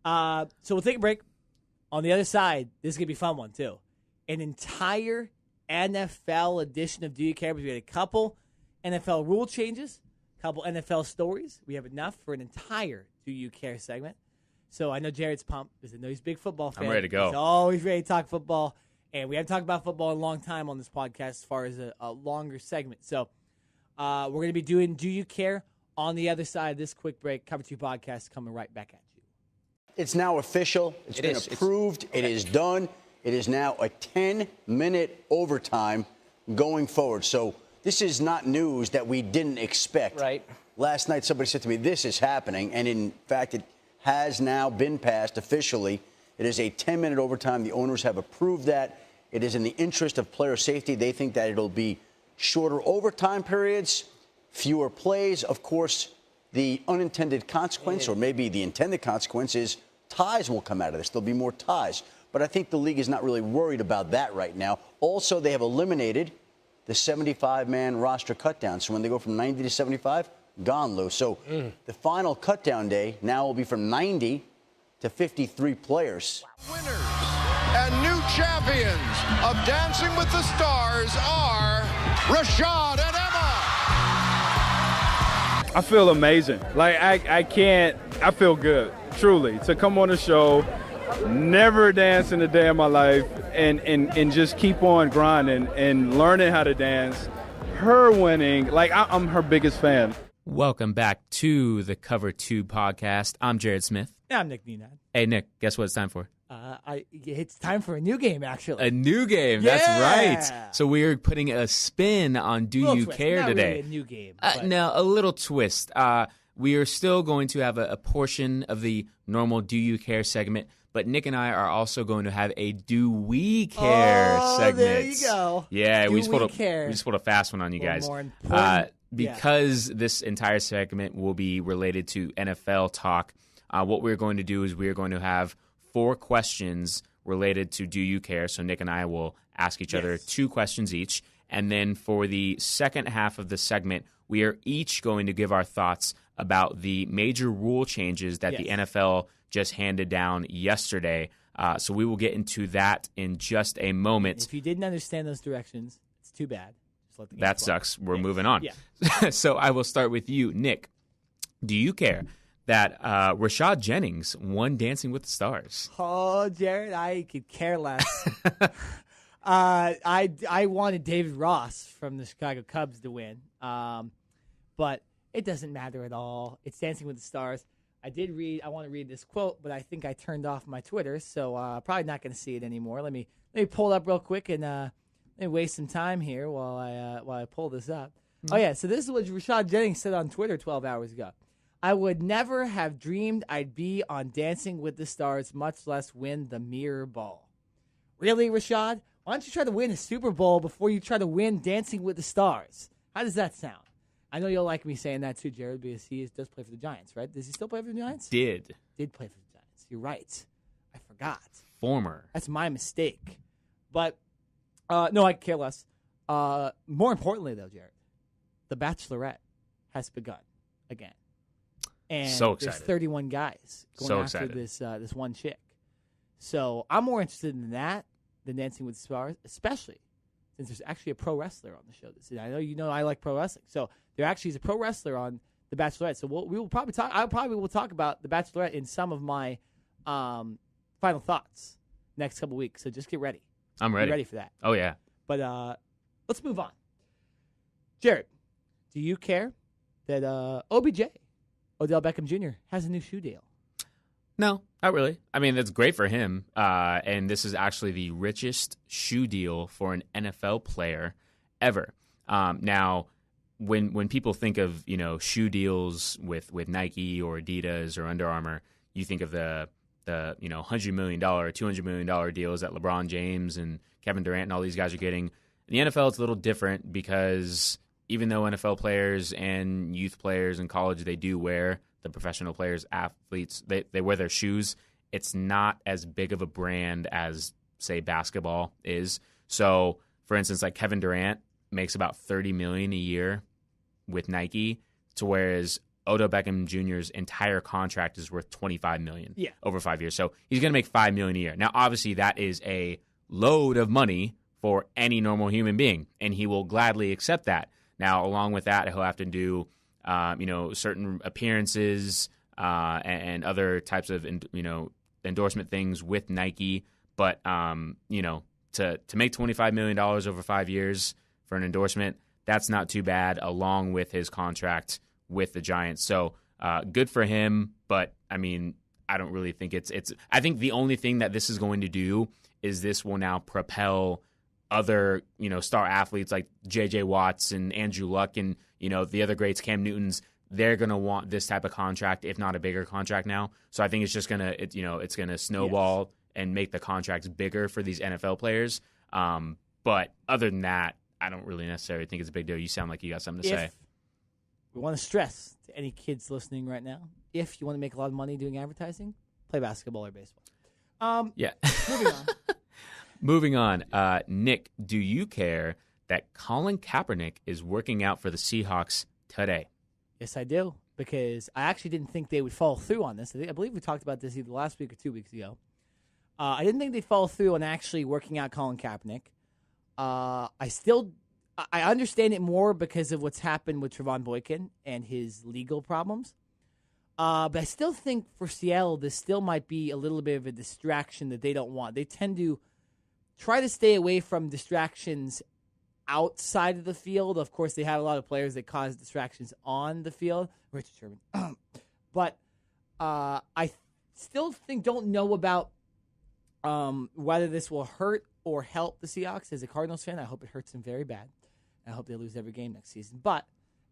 So we'll take a break. On the other side, this is going to be a fun one, too. An entire NFL edition of Do You Care? Because we had a couple NFL rule changes, a couple NFL stories. We have enough for an entire Do You Care segment. So I know Jared's pumped because I know he's a big football fan. I'm ready to go. He's always ready to talk football. And we haven't talked about football in a long time on this podcast as far as a longer segment. So we're going to be doing Do You Care on the other side of this quick break. Cover 2 podcast coming right back at you. It's now official. It's been approved. It is done. It is now a 10-minute overtime going forward. So this is not news that we didn't expect. Right. Last night somebody said to me, this is happening. And in fact, it has now been passed officially. It is a 10-minute overtime. The owners have approved that. It is in the interest of player safety. They think that it'll be shorter overtime periods, fewer plays. Of course, the unintended consequence, or maybe the intended consequence, is ties will come out of this. There'll be more ties. But I think the league is not really worried about that right now. Also, they have eliminated the 75-man roster cutdown. So when they go from 90 to 75, gone, Lou. So the final cutdown day now will be from 90 to 53 players. Winners and new champions of Dancing with the Stars are Rashad and Emma. I feel amazing. Like, I feel good, truly. To come on the show, never dance in a day of my life, and just keep on grinding and learning how to dance. Her winning, I'm her biggest fan. Welcome back to the Cover 2 podcast. I'm Jared Smith. Yeah, I'm Nick Nenad. Hey, Nick, guess what it's time for? It's time for a new game, actually. A new game, yeah. That's right. So we're putting a spin on Do You Care Not today. Really a new game. No, a little twist. We are still going to have a portion of the normal Do You Care segment, but Nick and I are also going to have a Do We Care segment. There you go. Yeah, we just care. pulled a fast one on you guys. More important. Because this entire segment will be related to NFL talk, what we're going to do is we're going to have 4 questions related to Do You Care. So Nick and I will ask each other 2 questions each. And then for the second half of the segment, we are each going to give our thoughts about the major rule changes that the NFL just handed down yesterday. So we will get into that in just a moment. If you didn't understand those directions, it's too bad. Just let the game that flow. sucks. We're moving on. Yeah. So I will start with you, Nick. Do you care that Rashad Jennings won Dancing with the Stars? Oh, Jared, I could care less. I wanted David Ross from the Chicago Cubs to win, but it doesn't matter at all. It's Dancing with the Stars. I want to read this quote, but I think I turned off my Twitter, so probably not going to see it anymore. Let me pull it up real quick and let me waste some time here while I pull this up. Mm-hmm. Oh yeah, so this is what Rashad Jennings said on Twitter 12 hours ago. I would never have dreamed I'd be on Dancing with the Stars, much less win the mirror ball. Really, Rashad? Why don't you try to win a Super Bowl before you try to win Dancing with the Stars? How does that sound? I know you'll like me saying that too, Jared, because he does play for the Giants, right? Does he still play for the Giants? Did play for the Giants. You're right. I forgot. Former. That's my mistake. But, no, I care less. More importantly, though, Jared, The Bachelorette has begun again. And So excited. there's 31 guys going after this one chick. So I'm more interested in that than Dancing with the Stars, especially since there's actually a pro wrestler on the show. I know you know I like pro wrestling. So there actually is a pro wrestler on The Bachelorette. So we will probably talk. I probably will talk about The Bachelorette in some of my final thoughts next couple weeks. So just get ready. I'm ready. Be ready for that. Oh, yeah. But let's move on. Jared, do you care that OBJ, Odell Beckham Jr., has a new shoe deal? No, not really. I mean, that's great for him. And this is actually the richest shoe deal for an NFL player ever. Now, when people think of shoe deals with Nike or Adidas or Under Armour, you think of the $100 million, $200 million deals that LeBron James and Kevin Durant and all these guys are getting. In the NFL, it's a little different because even though NFL players and youth players in college, they do wear the professional players, athletes, they wear their shoes. It's not as big of a brand as, say, basketball is. So, for instance, like Kevin Durant makes about $30 million a year with Nike, to whereas Odell Beckham Jr.'s entire contract is worth $25 million over 5 years. So he's going to make $5 million a year. Now, obviously, that is a load of money for any normal human being, and he will gladly accept that. Now, along with that, he'll have to do certain appearances and other types of endorsement things with Nike. But to make $25 million over 5 years for an endorsement, that's not too bad, along with his contract with the Giants. So good for him. But I mean, I don't really think it's. I think the only thing that this is going to do is this will now propel other star athletes like J.J. Watts and Andrew Luck and the other greats, Cam Newton's. They're gonna want this type of contract, if not a bigger contract now. So I think it's just gonna it's gonna snowball and make the contracts bigger for these NFL players. But other than that, I don't really necessarily think it's a big deal. You sound like you got something to say. We want to stress to any kids listening right now, if you want to make a lot of money doing advertising, play basketball or baseball. Moving on. Moving on. Nick, do you care that Colin Kaepernick is working out for the Seahawks today? Yes, I do, because I actually didn't think they would follow through on this. I believe we talked about this either last week or 2 weeks ago. I didn't think they'd follow through on actually working out Colin Kaepernick. I understand it more because of what's happened with Trevon Boykin and his legal problems. But I still think for Seattle, this still might be a little bit of a distraction that they don't want. They tend to try to stay away from distractions outside of the field. Of course, they have a lot of players that cause distractions on the field. Richard Sherman. But I still don't know about whether this will hurt or help the Seahawks. As a Cardinals fan, I hope it hurts them very bad. I hope they lose every game next season. But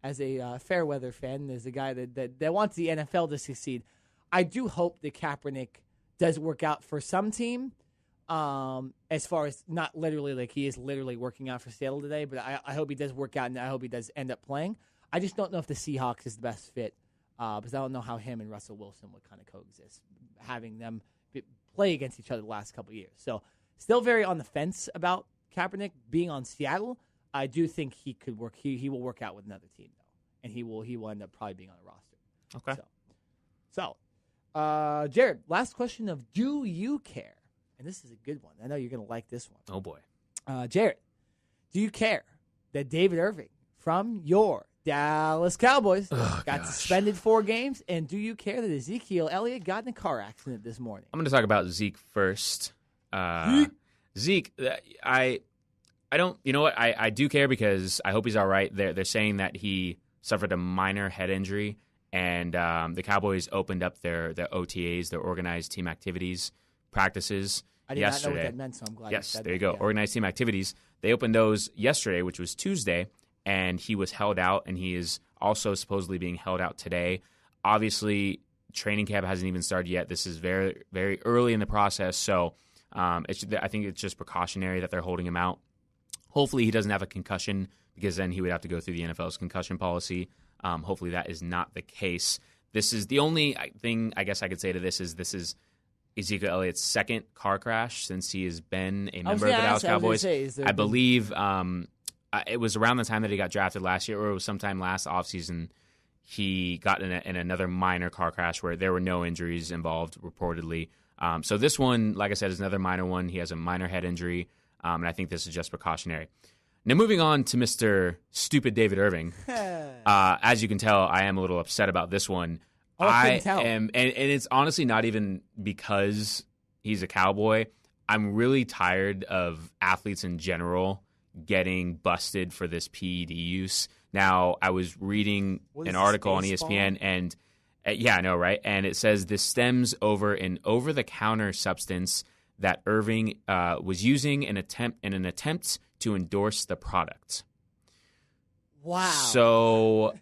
as a fair weather fan, as a guy that wants the NFL to succeed, I do hope that Kaepernick does work out for some team. As far as not literally, like he is literally working out for Seattle today, but I hope he does work out and I hope he does end up playing. I just don't know if the Seahawks is the best fit because I don't know how him and Russell Wilson would kind of coexist, having them play against each other the last couple of years. So still very on the fence about Kaepernick being on Seattle. I do think he could work. He will work out with another team though, and he will end up probably being on a roster. Okay. So, Jared, last question of do you care? And this is a good one. I know you're going to like this one. Oh, boy. Jared, do you care that David Irving from your Dallas Cowboys got suspended 4 games? And do you care that Ezekiel Elliott got in a car accident this morning? I'm going to talk about Zeke first. Zeke, I don't, you know what? I do care because I hope he's all right. They're saying that he suffered a minor head injury, and the Cowboys opened up their OTAs, their organized team activities, practices. I did not know what that meant, so I'm glad yes, you said there you that. go. Yeah. Organized team activities. They opened those yesterday, which was Tuesday, and he was held out, and he is also supposedly being held out today. Obviously, training camp hasn't even started yet. This is very, very early in the process, so I think it's just precautionary that they're holding him out. Hopefully, he doesn't have a concussion because then he would have to go through the NFL's concussion policy. Hopefully, that is not the case. This is the only thing I guess I could say to this is Ezekiel Elliott's second car crash since he has been a member of the Dallas Cowboys. I believe it was around the time that he got drafted last year, or it was sometime last offseason, he got in another minor car crash where there were no injuries involved, reportedly. So this one, like I said, is another minor one. He has a minor head injury, and I think this is just precautionary. Now, moving on to Mr. Stupid David Irving. As you can tell, I am a little upset about this one. I am, and it's honestly not even because he's a Cowboy. I'm really tired of athletes in general getting busted for this PED use. Now, I was reading an article on ESPN, and yeah, I know, right? And it says this stems over an over-the-counter substance that Irving was using in an attempt to endorse the product. Wow. So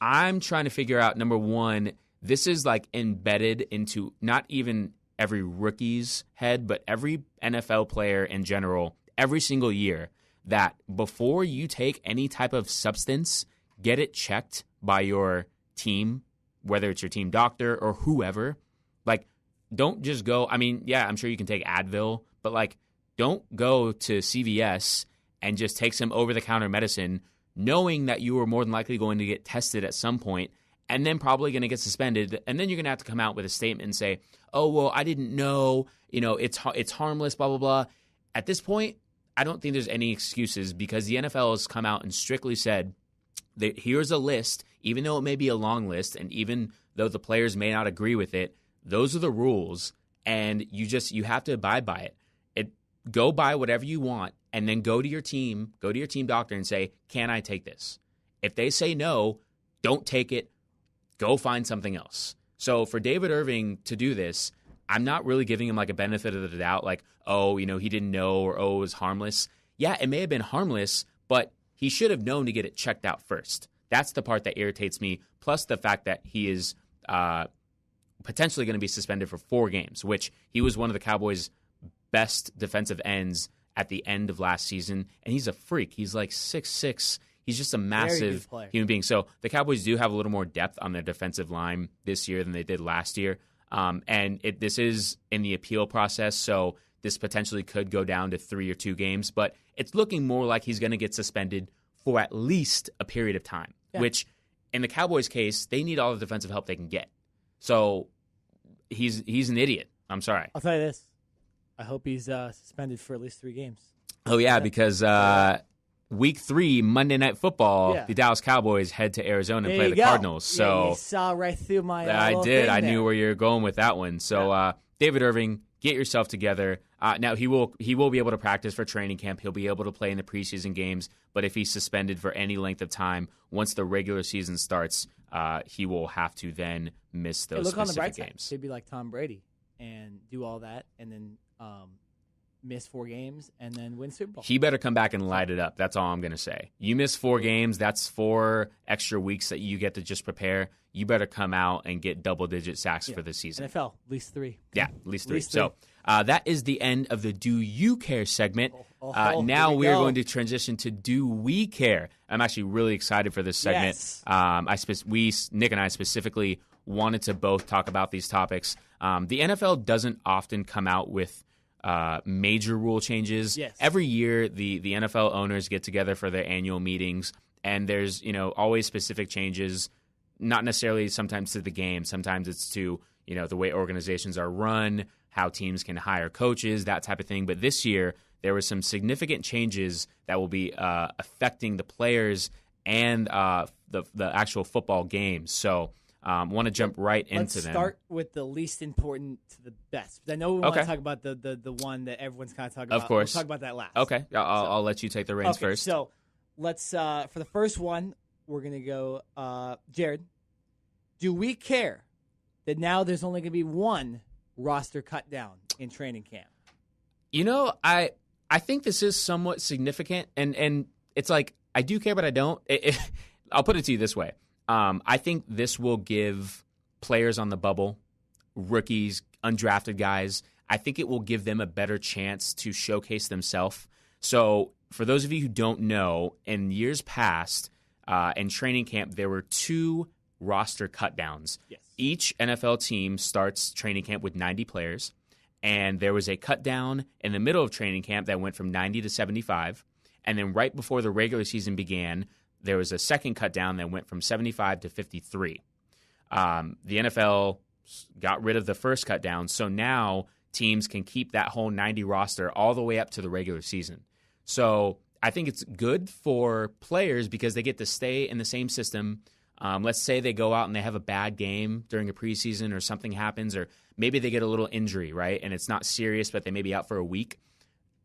I'm trying to figure out, number one, this is like embedded into not even every rookie's head, but every NFL player in general, every single year, that before you take any type of substance, get it checked by your team, whether it's your team doctor or whoever. Like, don't just go, I mean, yeah, I'm sure you can take Advil, but like, don't go to CVS and just take some over-the-counter medicine knowing that you are more than likely going to get tested at some point and then probably going to get suspended. And then you're going to have to come out with a statement and say, oh, well, I didn't know, it's harmless, blah, blah, blah. At this point, I don't think there's any excuses because the NFL has come out and strictly said that here's a list, even though it may be a long list, and even though the players may not agree with it, those are the rules, and you have to abide by it. Go buy whatever you want, and then go to your team doctor and say, can I take this? If they say no, don't take it. Go find something else. So for David Irving to do this, I'm not really giving him like a benefit of the doubt, like, oh, he didn't know, or oh, it was harmless. Yeah, it may have been harmless, but he should have known to get it checked out first. That's the part that irritates me, plus the fact that he is potentially going to be suspended for 4 games, which he was one of the Cowboys' best defensive ends at the end of last season, and he's a freak. He's like 6'6". He's just a massive human being. So the Cowboys do have a little more depth on their defensive line this year than they did last year. And this is in the appeal process, so this potentially could go down to 3 or 2 games. But it's looking more like he's going to get suspended for at least a period of time, which in the Cowboys' case, they need all the defensive help they can get. So he's an idiot. I'm sorry. I'll tell you this. I hope he's suspended for at least 3 games. Oh, yeah, because Week 3, Monday Night Football, the Dallas Cowboys head to Arizona and play the Cardinals. So you saw right through my I did. I knew there. where you were going with that one. So David Irving, get yourself together. Now he will be able to practice for training camp. He'll be able to play in the preseason games. But if he's suspended for any length of time, once the regular season starts, he will have to then miss those look on the specific bright games. Side. He'd be like Tom Brady and do all that, and then miss 4 games and then win Super Bowl. He better come back and light it up. That's all I'm going to say. You miss 4 games. That's 4 extra weeks that you get to just prepare. You better come out and get double-digit sacks for the season. NFL, at least 3. Yeah, at least 3. So that is the end of the Do You Care segment. Now we are going to transition to Do We Care. I'm actually really excited for this segment. Yes. Nick and I specifically wanted to both talk about these topics. The NFL doesn't often come out with major rule changes. Yes. Every year, the NFL owners get together for their annual meetings, and there's always specific changes. Not necessarily sometimes to the game. Sometimes it's to the way organizations are run, how teams can hire coaches, that type of thing. But this year, there were some significant changes that will be affecting the players and the actual football games. So. Want to jump right into them. Let's start with the least important to the best. I know we want to talk about the one that everyone's kind of talking about. Of course. We'll talk about that last. Okay. I'll let you take the reins first. So let's, for the first one, we're going to go, Jared, do we care that now there's only going to be 1 roster cut down in training camp? I think this is somewhat significant, and it's like, I do care, but I don't. I'll put it to you this way. I think this will give players on the bubble, rookies, undrafted guys, I think it will give them a better chance to showcase themselves. So for those of you who don't know, in years past, in training camp, there were 2 roster cutdowns. Yes. Each NFL team starts training camp with 90 players, and there was a cut down in the middle of training camp that went from 90 to 75. And then right before the regular season began, there was a second cut down that went from 75 to 53. The NFL got rid of the first cut down, so now teams can keep that whole 90 roster all the way up to the regular season. So I think it's good for players because they get to stay in the same system. Let's say they go out and they have a bad game during a preseason or something happens, or maybe they get a little injury, right? And it's not serious, but they may be out for a week.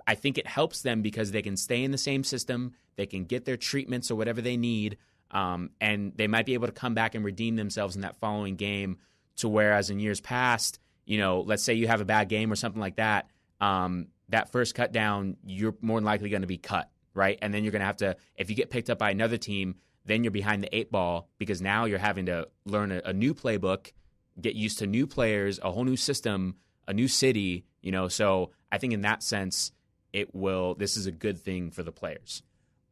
I think it helps them because they can stay in the same system. They can get their treatments or whatever they need, and they might be able to come back and redeem themselves in that following game to whereas in years past, let's say you have a bad game or something like that, that first cut down, you're more than likely going to be cut, right? And then you're going to have to, if you get picked up by another team, then you're behind the 8 ball because now you're having to learn a new playbook, get used to new players, a whole new system, a new city, So I think in that sense, this is a good thing for the players.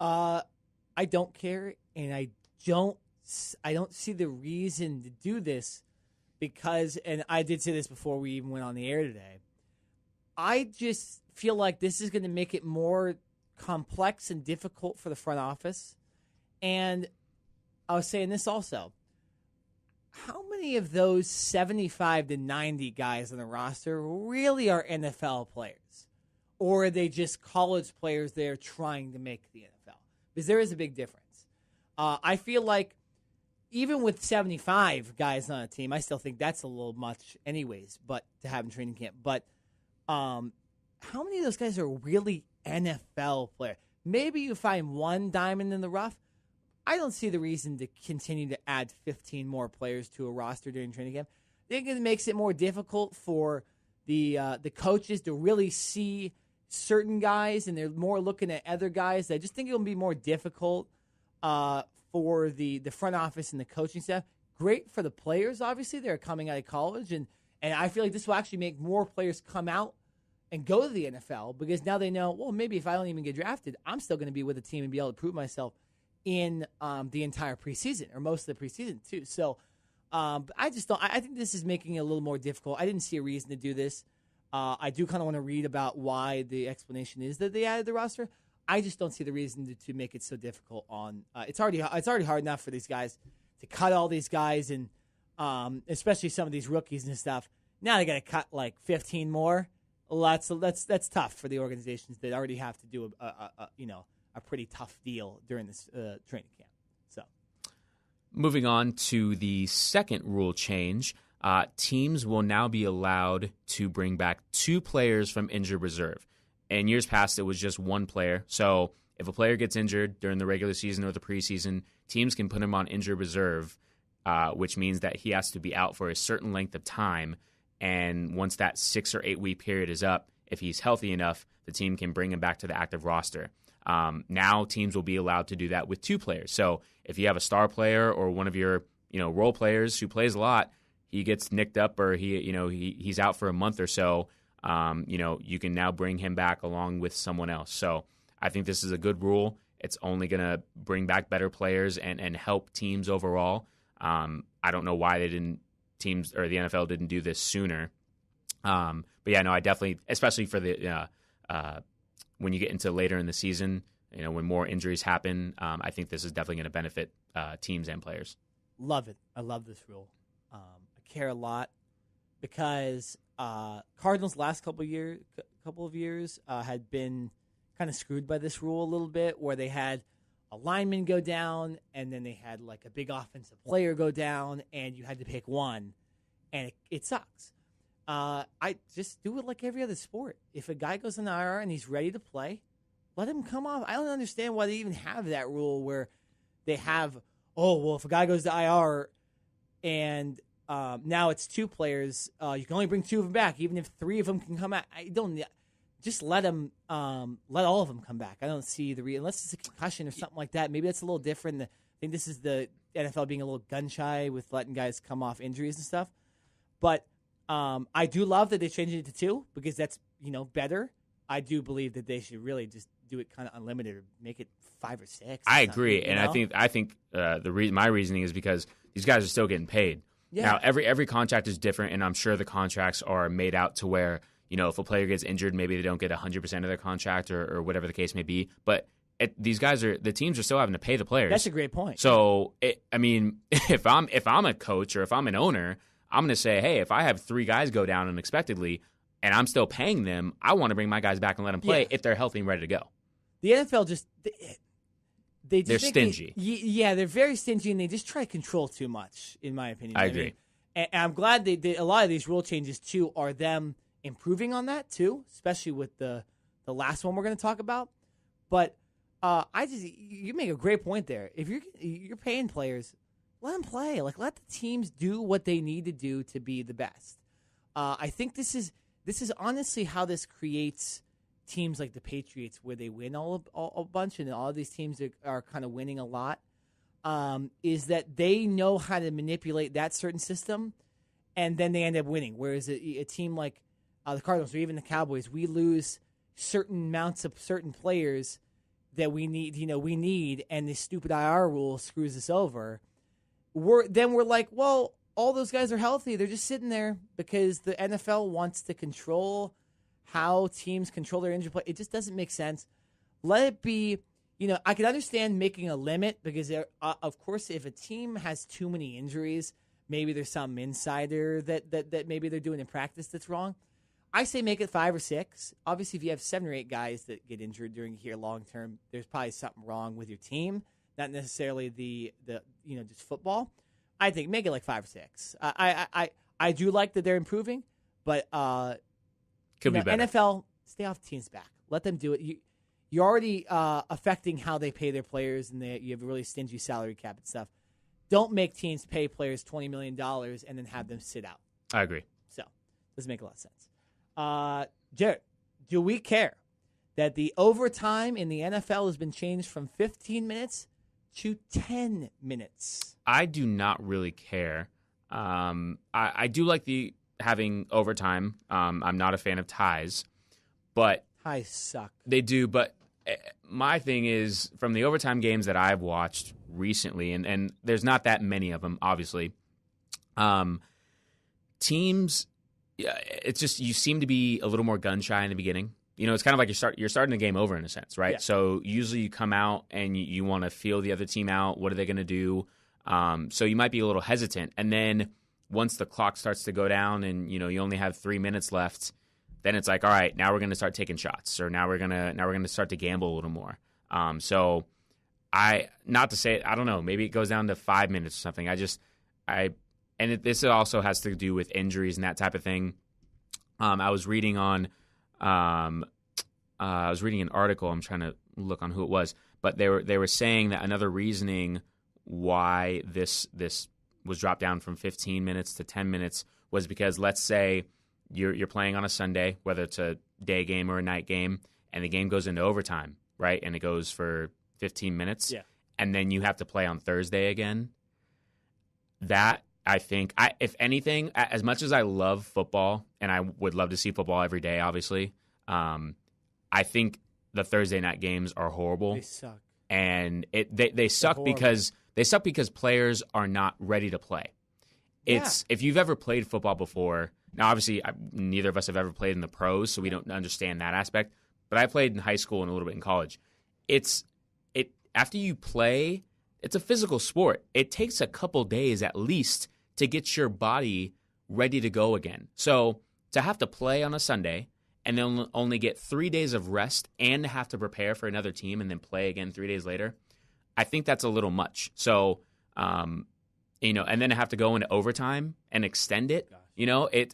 I don't care, and I don't see the reason to do this because, and I did say this before we even went on the air today, I just feel like this is going to make it more complex and difficult for the front office. And I was saying this also. How many of those 75 to 90 guys on the roster really are NFL players? Or are they just college players that are trying to make the NFL? Because there is a big difference. I feel like even with 75 guys on a team, I still think that's a little much anyways, but to have in training camp. But how many of those guys are really NFL players? Maybe you find one diamond in the rough. I don't see the reason to continue to add 15 more players to a roster during training camp. I think it makes it more difficult for the coaches to really see certain guys, and they're more looking at other guys. I just think it'll be more difficult for the front office and the coaching staff. Great for the players, obviously. They're coming out of college, and I feel like this will actually make more players come out and go to the NFL because now they know, well, maybe if I don't even get drafted, I'm still going to be with the team and be able to prove myself in the entire preseason or most of the preseason too. So I just don't. I think this is making it a little more difficult. I didn't see a reason to do this. I do kind of want to read about why the explanation is that they added the roster. I just don't see the reason to make it so difficult. It's already hard enough for these guys to cut all these guys and especially some of these rookies and stuff. Now they got to cut like 15 more. That's tough for the organizations that already have to do a pretty tough deal during this training camp. So, moving on to the second rule change, teams will now be allowed to bring back 2 players from injured reserve. In years past, it was just 1 player. So if a player gets injured during the regular season or the preseason, teams can put him on injured reserve, which means that he has to be out for a certain length of time. And once that 6 or 8 week period is up, if he's healthy enough, the team can bring him back to the active roster. Now teams will be allowed to do that with 2 players. So if you have a star player or one of your role players who plays a lot, he gets nicked up or he's out for a month or so, you can now bring him back along with someone else. So I think this is a good rule. It's only going to bring back better players and help teams overall. I don't know why teams or the NFL didn't do this sooner. But yeah, no, I definitely, especially for the when you get into later in the season, when more injuries happen, I think this is definitely going to benefit teams and players. Love it. I love this rule. I care a lot because Cardinals last couple of years had been kind of screwed by this rule a little bit, where they had a lineman go down and then they had like a big offensive player go down, and you had to pick one, and it sucks. I just do it like every other sport. If a guy goes on the IR and he's ready to play, let him come off. I don't understand why they even have that rule where they have, if a guy goes to IR and now it's 2 players, you can only bring 2 of them back, even if 3 of them can come out. Just let them, let all of them come back. I don't see unless it's a concussion or something like that. Maybe that's a little different. I think this is the NFL being a little gun shy with letting guys come off injuries and stuff. But I do love that they changed it to 2 because that's better. I do believe that they should really just do it kind of unlimited or make it 5 or 6. I agree, and I think my reasoning is because these guys are still getting paid. Yeah. Now every contract is different, and I'm sure the contracts are made out to where if a player gets injured, maybe they don't get 100% of their contract or whatever the case may be. But these guys the teams are still having to pay the players. That's a great point. So, if I'm a coach or if I'm an owner, I'm going to say, hey, if I have 3 guys go down unexpectedly and I'm still paying them, I want to bring my guys back and let them play if they're healthy and ready to go. The NFL just they're stingy. They're very stingy, and they just try to control too much, in my opinion. I agree. And I'm glad a lot of these rule changes too are them improving on that too, especially with the last one we're going to talk about. But you make a great point there. If you're paying players, let them play. Like, let the teams do what they need to do to be the best. I think this is honestly how this creates teams like the Patriots, where they win a bunch, and all these teams are kind of winning a lot. Is that they know how to manipulate that certain system, and then they end up winning. Whereas a team like the Cardinals or even the Cowboys, we lose certain amounts of certain players that we need, and the stupid IR rule screws us over. We're like, well, all those guys are healthy. They're just sitting there because the NFL wants to control how teams control their injury play. It just doesn't make sense. Let it be. I can understand making a limit because, of course, if a team has too many injuries, maybe there's some insider that maybe they're doing in practice that's wrong. I say make it 5 or 6. Obviously, if you have 7 or 8 guys that get injured during a year long term, there's probably something wrong with your team, not necessarily the just football. I think make it like 5 or 6. I do like that they're improving, but Could be better. NFL, stay off the team's back. Let them do it. You're already affecting how they pay their players, and you have a really stingy salary cap and stuff. Don't make teams pay players $20 million and then have them sit out. I agree. So, doesn't make a lot of sense. Jared, do we care that the overtime in the NFL has been changed from 15 minutes to 10 minutes? I do not really care. I do like having overtime. I'm not a fan of ties, but ties suck. They do, but my thing is, from the overtime games that I've watched recently, and there's not that many of them, obviously, teams, it's just you seem to be a little more gun shy in the beginning. It's kind of like you're starting the game over in a sense, right? Yeah. So usually you come out and you want to feel the other team out. What are they going to do? So you might be a little hesitant, and then once the clock starts to go down and you only have 3 minutes left, then it's like, all right, now we're going to start taking shots, or now we're going to start to gamble a little more. So not to say, I don't know, maybe it goes down to 5 minutes or something. This also has to do with injuries and that type of thing. I was reading an article. I'm trying to look on who it was, but they were saying that another reasoning why this was dropped down from 15 minutes to 10 minutes was because, let's say you're playing on a Sunday, whether it's a day game or a night game, and the game goes into overtime, right? And it goes for 15 minutes. Yeah. And then you have to play on Thursday again. That, I think, if anything, as much as I love football, and I would love to see football every day, obviously, I think the Thursday night games are horrible. They suck. And they suck because players are not ready to play. If you've ever played football before, now obviously neither of us have ever played in the pros, so we don't understand that aspect. But I played in high school and a little bit in college. After you play, it's a physical sport. It takes a couple days at least to get your body ready to go again. So to have to play on a Sunday and then only get 3 days of rest and have to prepare for another team and then play again 3 days later, I think that's a little much. So, and then have to go into overtime and extend it.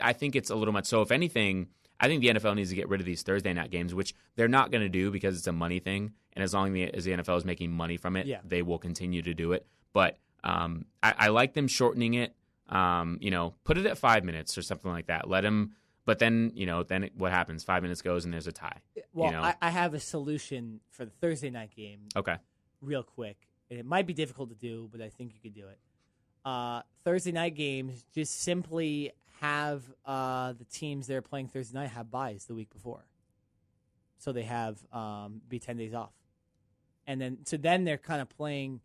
I think it's a little much. So if anything, I think the NFL needs to get rid of these Thursday night games, which they're not going to do because it's a money thing. And as long as the NFL is making money from it, they will continue to do it. But I like them shortening it. Put it at 5 minutes or something like that. Let them. But then, what happens? 5 minutes goes and there's a tie. Well, I have a solution for the Thursday night game. Okay. Real quick. And it might be difficult to do, but I think you could do it. Thursday night games, just simply have the teams that are playing Thursday night have byes the week before. So they have be 10 days off. And then they're kind of playing,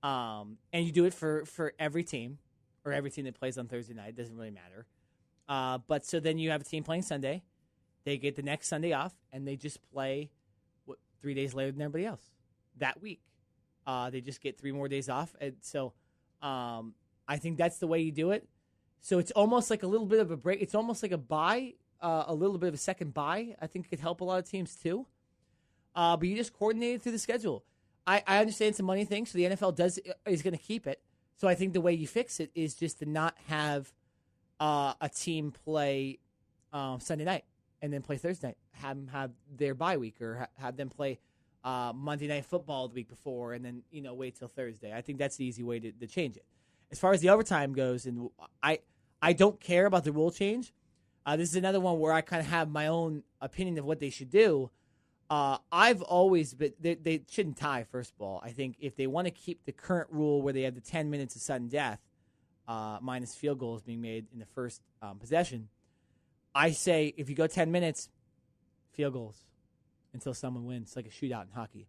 and you do it for every team, or every team that plays on Thursday night. It doesn't really matter. But so then you have a team playing Sunday. They get the next Sunday off, and they just play 3 days later than everybody else. that week. They just get 3 more days off. And so I think that's the way you do it. So it's almost like a little bit of a break. It's almost like a bye, a little bit of a second bye. I think it could help a lot of teams too. But you just coordinate it through the schedule. I understand it's a money thing, so the NFL is going to keep it. So I think the way you fix it is just to not have a team play Sunday night and then play Thursday night. Have them have their bye week, or have them play Monday Night Football the week before, and then wait till Thursday. I think that's the easy way to change it. As far as the overtime goes, and I don't care about the rule change. This is another one where I kind of have my own opinion of what they should do. I've always been they shouldn't tie. First of all, I think if they want to keep the current rule where they have the 10 minutes of sudden death, minus field goals being made in the first possession, I say if you go 10 minutes, field goals until someone wins, like a shootout in hockey,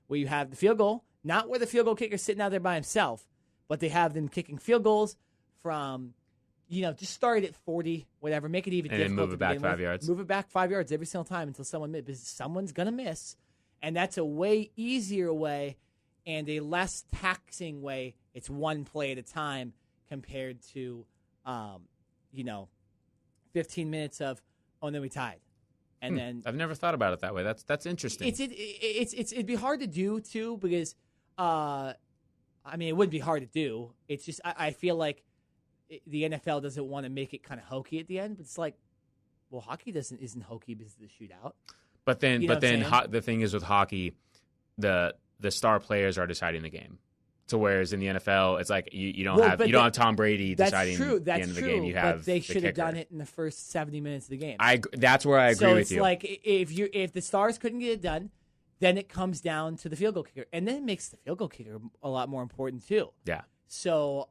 where you have the field goal, not where the field goal kicker's sitting out there by himself, but they have them kicking field goals from, just start at 40, whatever, make it even difficult. And then move it back 5 yards. Move it back 5 yards every single time until someone misses, because someone's going to miss. And that's a way easier way and a less taxing way. It's one play at a time compared to, 15 minutes of, and then we tied. And then I've never thought about it that way. That's interesting. It'd be hard to do too, because it wouldn't be hard to do. It's just I feel like the NFL doesn't want to make it kind of hokey at the end, but it's like, well, hockey isn't hokey because of the shootout. But then the thing is with hockey, the star players are deciding the game. So whereas in the NFL, it's like you don't have Tom Brady deciding the end of the game. You have but they should have done it in the first 70 minutes of the game. That's where I agree with you. So it's like if the Stars couldn't get it done, then it comes down to the field goal kicker, and then it makes the field goal kicker a lot more important too. Yeah. So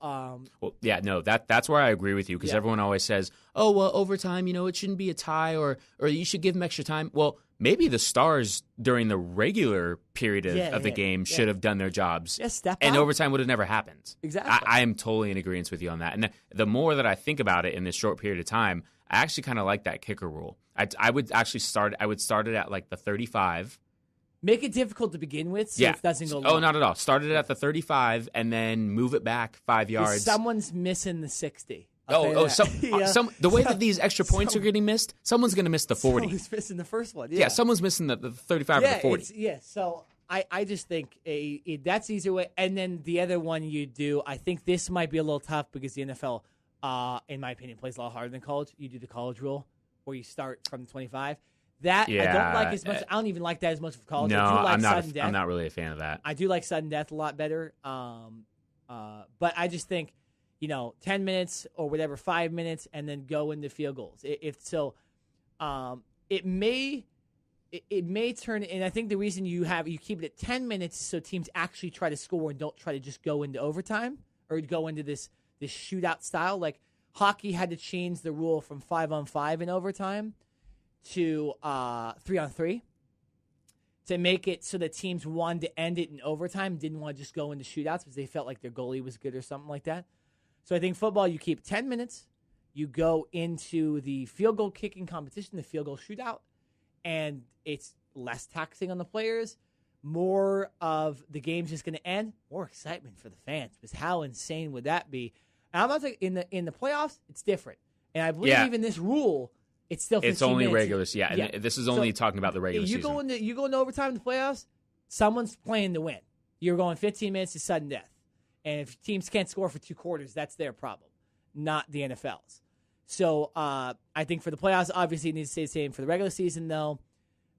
that's where I agree with you, because everyone always says, oh well, overtime, it shouldn't be a tie, or you should give them extra time. Well, maybe the Stars during the regular period of the game should have done their jobs. Yeah, step and up. overtime would have never happened. Exactly. I am totally in agreement with you on that. And the more that I think about it in this short period of time, I actually kind of like that kicker rule. I would start it at like the 35. Make it difficult to begin with, so it doesn't go long. Oh, not at all. Start it at the 35 and then move it back 5 yards. Someone's missing the 60. The way that these extra points are getting missed, someone's going to miss the 40. Someone's missing the first one. Yeah, someone's missing the 35 or the 40. So I just think that's the easier way. And then the other one you do, I think this might be a little tough because the NFL, in my opinion, plays a lot harder than college. You do the college rule where you start from the 25. That I don't like as much. I don't even like that as much for college. No, I do like I'm sudden death. I'm not really a fan of that. I do like sudden death a lot better. But I just think, 10 minutes or whatever, 5 minutes, and then go into field goals. It may turn, and I think the reason you keep it at 10 minutes is so teams actually try to score and don't try to just go into overtime or go into this shootout style. Like hockey had to change the rule from 5-on-5 in overtime to 3-on-3 to make it so that teams wanted to end it in overtime, didn't want to just go into shootouts because they felt like their goalie was good or something like that. So I think football, you keep 10 minutes, you go into the field goal kicking competition, the field goal shootout, and it's less taxing on the players. More of the game's just going to end. More excitement for the fans, because how insane would that be? And I'm not saying in the playoffs, it's different. And I believe even this rule, it's still 15 It's only minutes. regular. Yeah, and this is only talking about the regular season. You go into overtime in the playoffs, someone's playing to win. You're going 15 minutes to sudden death. And if teams can't score for 2 quarters, that's their problem, not the NFL's. So I think for the playoffs, obviously it needs to stay the same. For the regular season, though,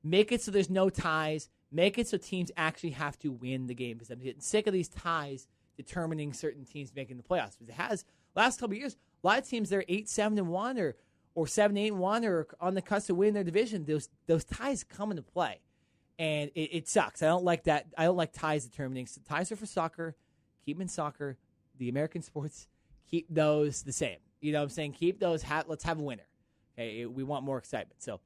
make it so there's no ties. Make it so teams actually have to win the game, because I'm getting sick of these ties determining certain teams making the playoffs. Because it has, last couple of years, a lot of teams, they're 8-7-1 or 7-8-1 or on the cusp of winning their division. Those ties come into play. And it sucks. I don't like that. I don't like ties determining. So ties are for soccer. Keep them in soccer. The American sports, keep those the same. You know what I'm saying? Keep those. Let's have a winner. Okay, we want more excitement. So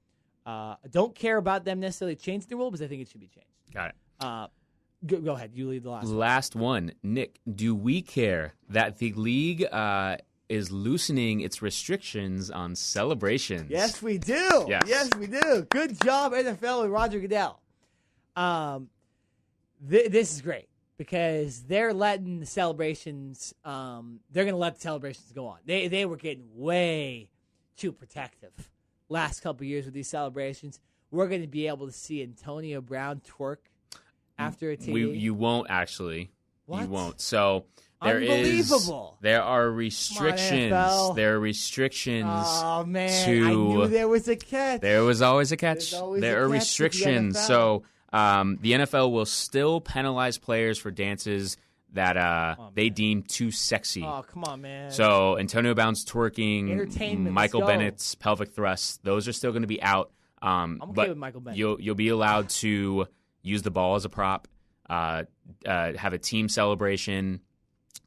I don't care about them necessarily changing the rule, because I think it should be changed. Got it. Go ahead. You lead the last one. Last one. Nick, do we care that the league is loosening its restrictions on celebrations? Yes, we do. Yes. Yes, we do. Good job, NFL and Roger Goodell. This is great because they're letting the celebrations. They're going to let the celebrations go on. They were getting way too protective last couple of years with these celebrations. We're going to be able to see Antonio Brown twerk after a TD. You won't actually. What? You won't. So Unbelievable. There are restrictions. NFL. There are restrictions. Oh man, to, I knew there was a catch. There was always a catch. There are restrictions. So the NFL will still penalize players for dances that they deem too sexy. Oh, come on, man. So Antonio Brown's twerking, Entertainment, Michael let's go. Bennett's pelvic thrusts, those are still going to be out. I'm okay but with Michael Bennett. You'll be allowed to use the ball as a prop, have a team celebration.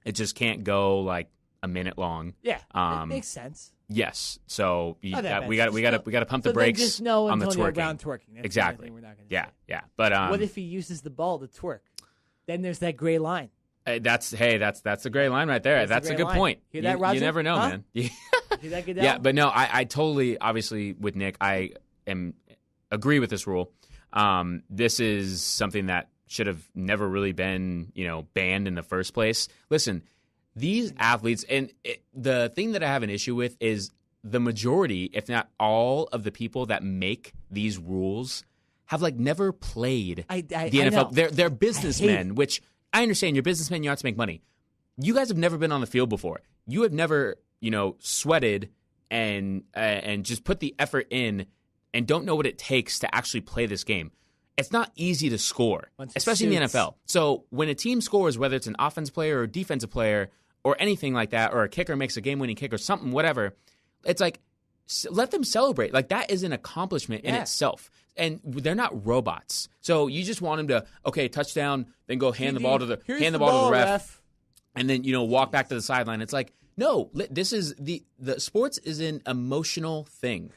It just can't go like a minute long. Yeah, it makes sense. Yes. So we Not that got bad. to pump So the brakes then just no on the Antonio twerking. Brown twerking. That's Exactly. the only thing we're not gonna Yeah, say. yeah. But What if he uses the ball to twerk? Then there's that gray line. that's a great line right there. That's That's a a great good line. point. Hear that, you Roger? never know, Huh? man. See that get down? Yeah, but no, I totally, obviously, with Nick, I agree with this rule. This is something that should have never really been, banned in the first place. Listen, these athletes, and the thing that I have an issue with is the majority, if not all, of the people that make these rules have never played the NFL. They're businessmen, which I understand. You're businessmen. You have to make money. You guys have never been on the field before. You have never, sweated and just put the effort in and don't know what it takes to actually play this game. It's not easy to score, especially in the NFL. So when a team scores, whether it's an offensive player or a defensive player or anything like that, or a kicker makes a game-winning kick or something, whatever, it's let them celebrate. That is an accomplishment in itself. And they're not robots. So you just want them to, touchdown, then go hand the ball to the ref, and then, walk back to the sideline. It's no, this is the sports is an emotional thing.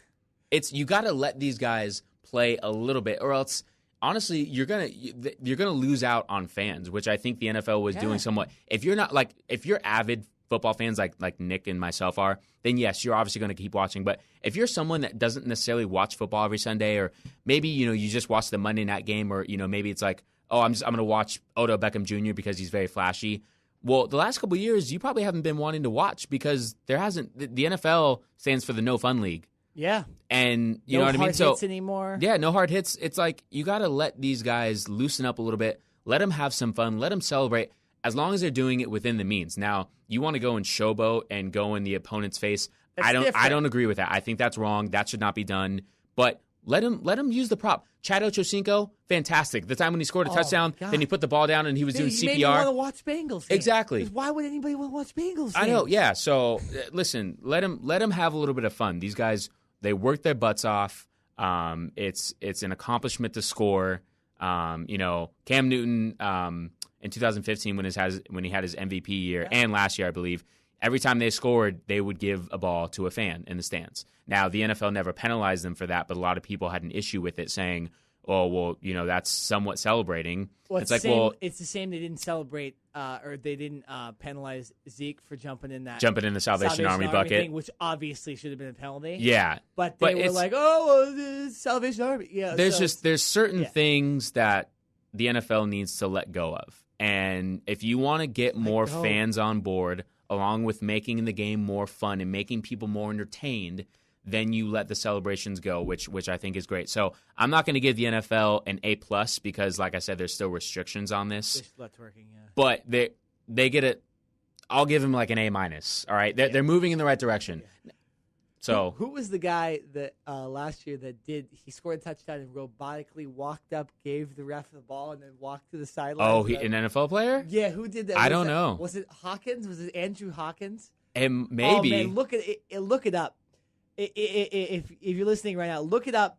You got to let these guys play a little bit, or else honestly you're gonna lose out on fans, which I think the NFL was doing somewhat. If you're not if you're avid football fans like Nick and myself are, then yes, you're obviously going to keep watching. But if you're someone that doesn't necessarily watch football every Sunday, or maybe you just watch the Monday night game, or maybe it's I'm going to watch Odell Beckham Jr. because he's very flashy. Well, the last couple of years, you probably haven't been wanting to watch because there hasn't. The NFL stands for the No Fun League. Yeah. And you no know what I mean? hard hits anymore. Yeah, no hard hits. It's you got to let these guys loosen up a little bit. Let them have some fun. Let them celebrate, as long as they're doing it within the means. Now, you want to go and showboat and go in the opponent's face. I don't agree with that. I think that's wrong. That should not be done. But let him use the prop. Chad Ochocinco, fantastic. The time when he scored a touchdown, then he put the ball down and he was doing CPR. Made me want to watch Bengals. Exactly. Why would anybody want to watch Bengals? I know. Yeah. So listen, let him have a little bit of fun. These guys, they work their butts off. It's an accomplishment to score. Cam Newton in 2015 when he had his MVP year, and last year I believe, every time they scored, they would give a ball to a fan in the stands. Now, the NFL never penalized them for that, but a lot of people had an issue with it, saying, "Oh, well, that's somewhat celebrating." Well, it's it's the same. They didn't celebrate, or they didn't penalize Zeke for jumping in the Salvation Army bucket, thing, which obviously should have been a penalty. Yeah, but they were the Salvation Army. Yeah, there's certain things that the NFL needs to let go of, and if you want to get more fans on board, along with making the game more fun and making people more entertained, then you let the celebrations go, which I think is great. So I'm not going to give the NFL an A+ because, like I said, there's still restrictions on this. But they get it. I'll give them an A-. All right, they're moving in the right direction. So who was the guy that last year that he scored a touchdown and robotically walked up, gave the ref the ball, and then walked to the sideline? Oh, an NFL player? Yeah, who did that? I don't know. Was it Hawkins? Was it Andrew Hawkins? And maybe. Oh man, look it up. If you're listening right now, look it up.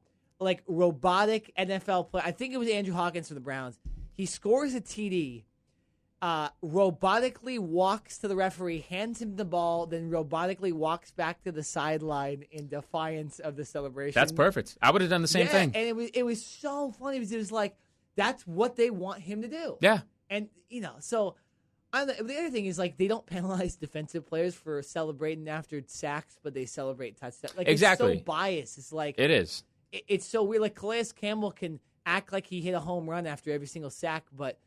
Robotic NFL play. I think it was Andrew Hawkins from the Browns. He scores a TD. Robotically walks to the referee, hands him the ball, then robotically walks back to the sideline in defiance of the celebration. That's perfect. I would have done the same thing. And it was so funny because it was that's what they want him to do. Yeah. And so the other thing is they don't penalize defensive players for celebrating after sacks, but they celebrate touchdowns. Exactly. It's so biased. It's it is. It's so weird. Calais Campbell can act like he hit a home run after every single sack, but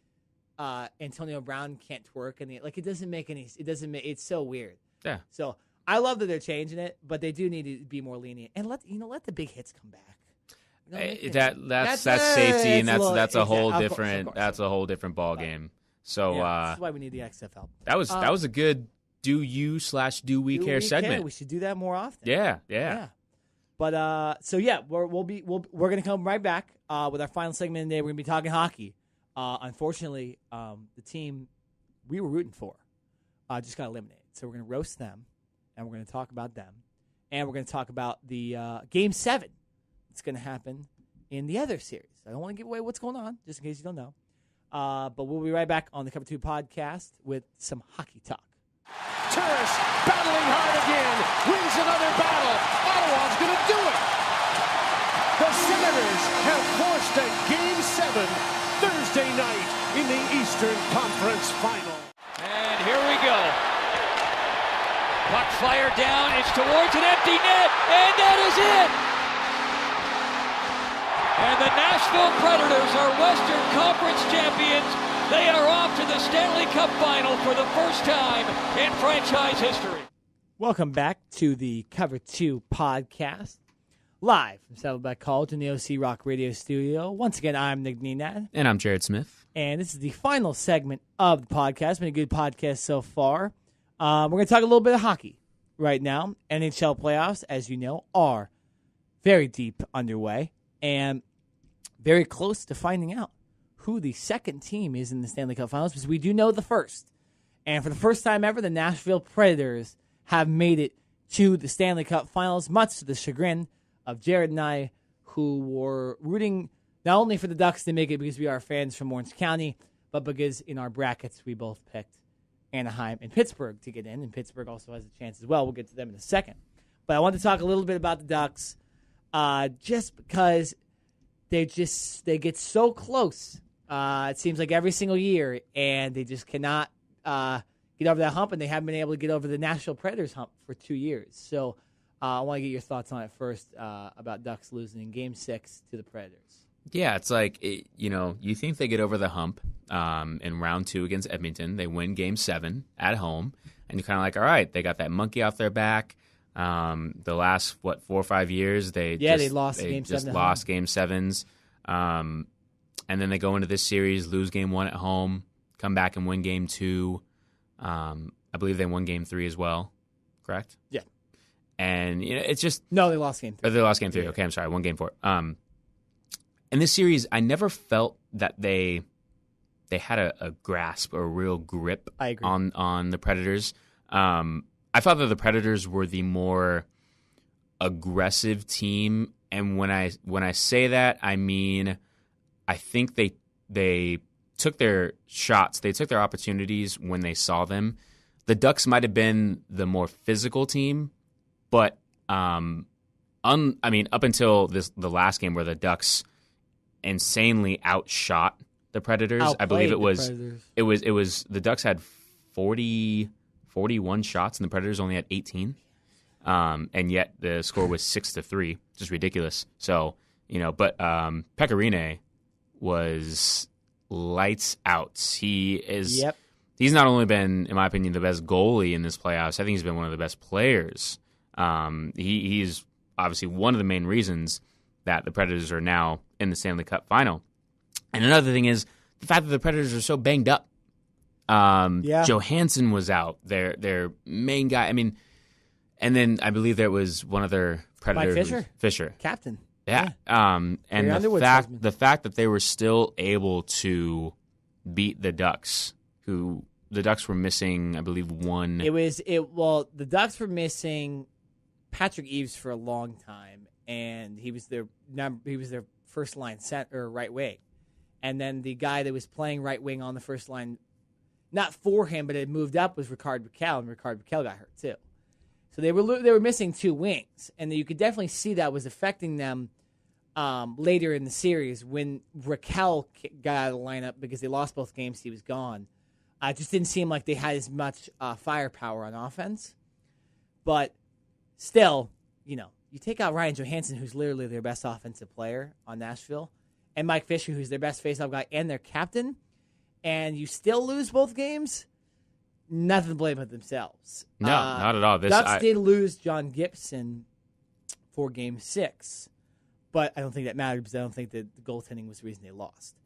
Antonio Brown can't twerk, and it doesn't make any. It's so weird. Yeah. So I love that they're changing it, but they do need to be more lenient and let the big hits come back. That's safety, and that's a whole different ball Right. game. So that's why we need the XFL. that was a good do we care segment. We should do that more often. Yeah. But we're gonna come right back with our final segment today. We're gonna be talking hockey. Unfortunately, the team we were rooting for just got eliminated. So we're gonna roast them, and we're gonna talk about them, and we're gonna talk about the Game 7 that's gonna happen in the other series. I don't want to give away what's going on, just in case you don't know. But we'll be right back on the Cover 2 podcast with some hockey talk. Turris battling hard again, wins another battle. Ottawa's going to do it. The Senators have forced a Game 7 Thursday night in the Eastern Conference Final. And here we go. Puck fired down. It's towards an empty net, and that is it. And the Nashville Predators are Western Conference champions. They are off to the Stanley Cup Final for the first time in franchise history. Welcome back to the Cover 2 podcast, live from Saddleback College in the OC Rock Radio Studio. Once again, I'm Nick Nenad. And I'm Jared Smith. And this is the final segment of the podcast. It's been a good podcast so far. We're going to talk a little bit of hockey right now. NHL playoffs, as you know, are very deep underway and very close to finding out who the second team is in the Stanley Cup Finals, because we do know the first. And for the first time ever, the Nashville Predators have made it to the Stanley Cup Finals, much to the chagrin of Jared and I, who were rooting not only for the Ducks to make it because we are fans from Orange County, but because in our brackets we both picked Anaheim and Pittsburgh to get in, and Pittsburgh also has a chance as well. We'll get to them in a second. But I want to talk a little bit about the Ducks, just because they get so close. It seems like every single year, and they just cannot get over that hump, and they haven't been able to get over the Nashville Predators hump for 2 years. So I want to get your thoughts on it first about Ducks losing in Game 6 to the Predators. Yeah, it's like, you think they get over the hump in round 2 against Edmonton. They win Game 7 at home, and you're kind of like, all right, they got that monkey off their back. The last, 4 or 5 years, they lost Game 7. Lost Game 7s. And then they go into this series, lose Game 1 at home, come back and win Game 2. I believe they won Game 3 as well, correct? Yeah. And it's just... No, they lost Game 3. Or they lost Game 3. Yeah. Okay, I'm sorry. Won Game 4. In this series, I never felt that they had a grasp or a real grip on the Predators. I thought that the Predators were the more aggressive team, and when I say that, I mean I think they took their shots, they took their opportunities when they saw them. The Ducks might have been the more physical team, but up until the last game where the Ducks insanely outshot the Predators. I believe it was the Ducks had 41 shots and the Predators only had 18. And yet the score was 6-3, just ridiculous. So, but Pecorine was lights out. He's not only been, in my opinion, the best goalie in this playoffs, I think he's been one of the best players. He's obviously one of the main reasons that the Predators are now in the Stanley Cup Final. And another thing is the fact that the Predators are so banged up. Johansson was out, their main guy. And then I believe there was one other Predator, Fisher, captain. Yeah. And the fact that they were still able to beat the Ducks, who the Ducks were missing, I believe, one. The Ducks were missing Patrick Eaves for a long time, and he was their first line center, right wing. And then the guy that was playing right wing on the first line, not for him, but it moved up, was Ricard Raquel, and Ricard Raquel got hurt too. So they were missing two wings, and you could definitely see that was affecting them later in the series when Raquel got out of the lineup because they lost both games. He was gone. It just didn't seem like they had as much firepower on offense. But still, you take out Ryan Johansson, who's literally their best offensive player on Nashville, and Mike Fisher, who's their best faceoff guy and their captain, and you still lose both games, nothing to blame but themselves. No, not at all. Ducks did lose John Gibson for Game 6, but I don't think that mattered because I don't think that the goaltending was the reason they lost.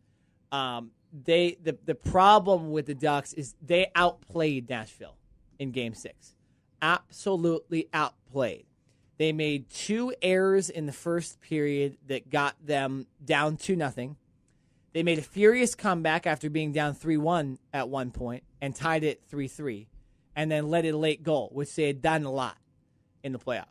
The problem with the Ducks is they outplayed Nashville in Game 6. Absolutely outplayed. They made 2 errors in the first period that got them down 2-0. They made a furious comeback after being down 3-1 at one point and tied it 3-3, and then let in a late goal, which they had done a lot in the playoffs.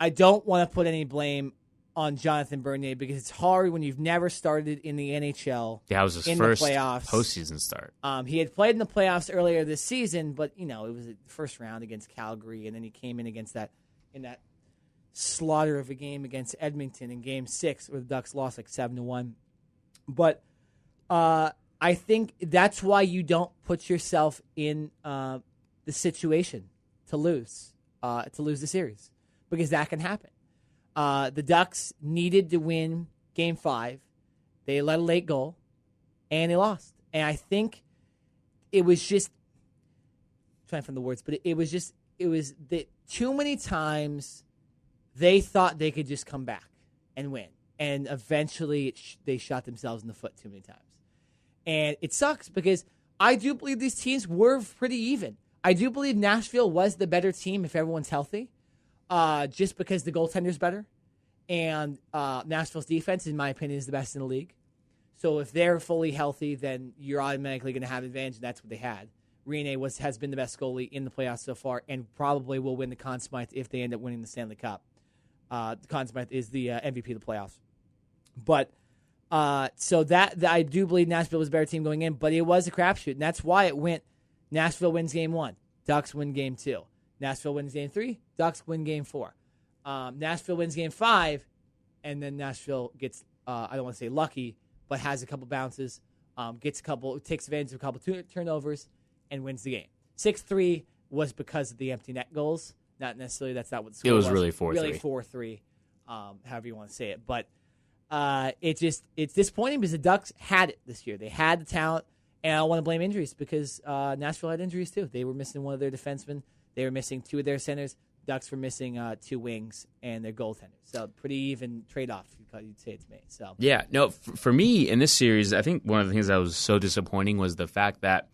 I don't want to put any blame on Jonathan Bernier because it's hard when you've never started in the NHL. That was his first postseason start. He had played in the playoffs earlier this season, but it was the first round against Calgary, and then he came in against that slaughter of a game against Edmonton in Game 6, where the Ducks lost like 7-1. But I think that's why you don't put yourself in the situation to lose the series, because that can happen. The Ducks needed to win Game 5. They let a late goal, and they lost. And I think it was just I'm trying to find the words, but it was that too many times they thought they could just come back and win, and eventually they shot themselves in the foot too many times. And it sucks because I do believe these teams were pretty even. I do believe Nashville was the better team if everyone's healthy. Just because the goaltender's better. And Nashville's defense, in my opinion, is the best in the league. So if they're fully healthy, then you're automatically going to have advantage, and that's what they had. Rinne has been the best goalie in the playoffs so far and probably will win the Conn Smythe if they end up winning the Stanley Cup. The Conn Smythe is the MVP of the playoffs. But so that I do believe Nashville was a better team going in, but it was a crapshoot, and that's why it went Nashville wins Game 1, Ducks win Game 2. Nashville wins Game 3, Ducks win Game 4. Nashville wins Game 5, and then Nashville gets, I don't want to say lucky, but has a couple bounces, takes advantage of a couple turnovers, and wins the game. 6-3 was because of the empty net goals. Not necessarily, that's not what the score was. It was really 4-3. Really 4-3, however you want to say it. But it's disappointing because the Ducks had it this year. They had the talent, and I don't want to blame injuries because Nashville had injuries too. They were missing one of their defensemen. They were missing 2 of their centers. Ducks were missing 2 wings and their goaltender. So pretty even trade-off, you'd say to me. So yeah, no, for me in this series, I think one of the things that was so disappointing was the fact that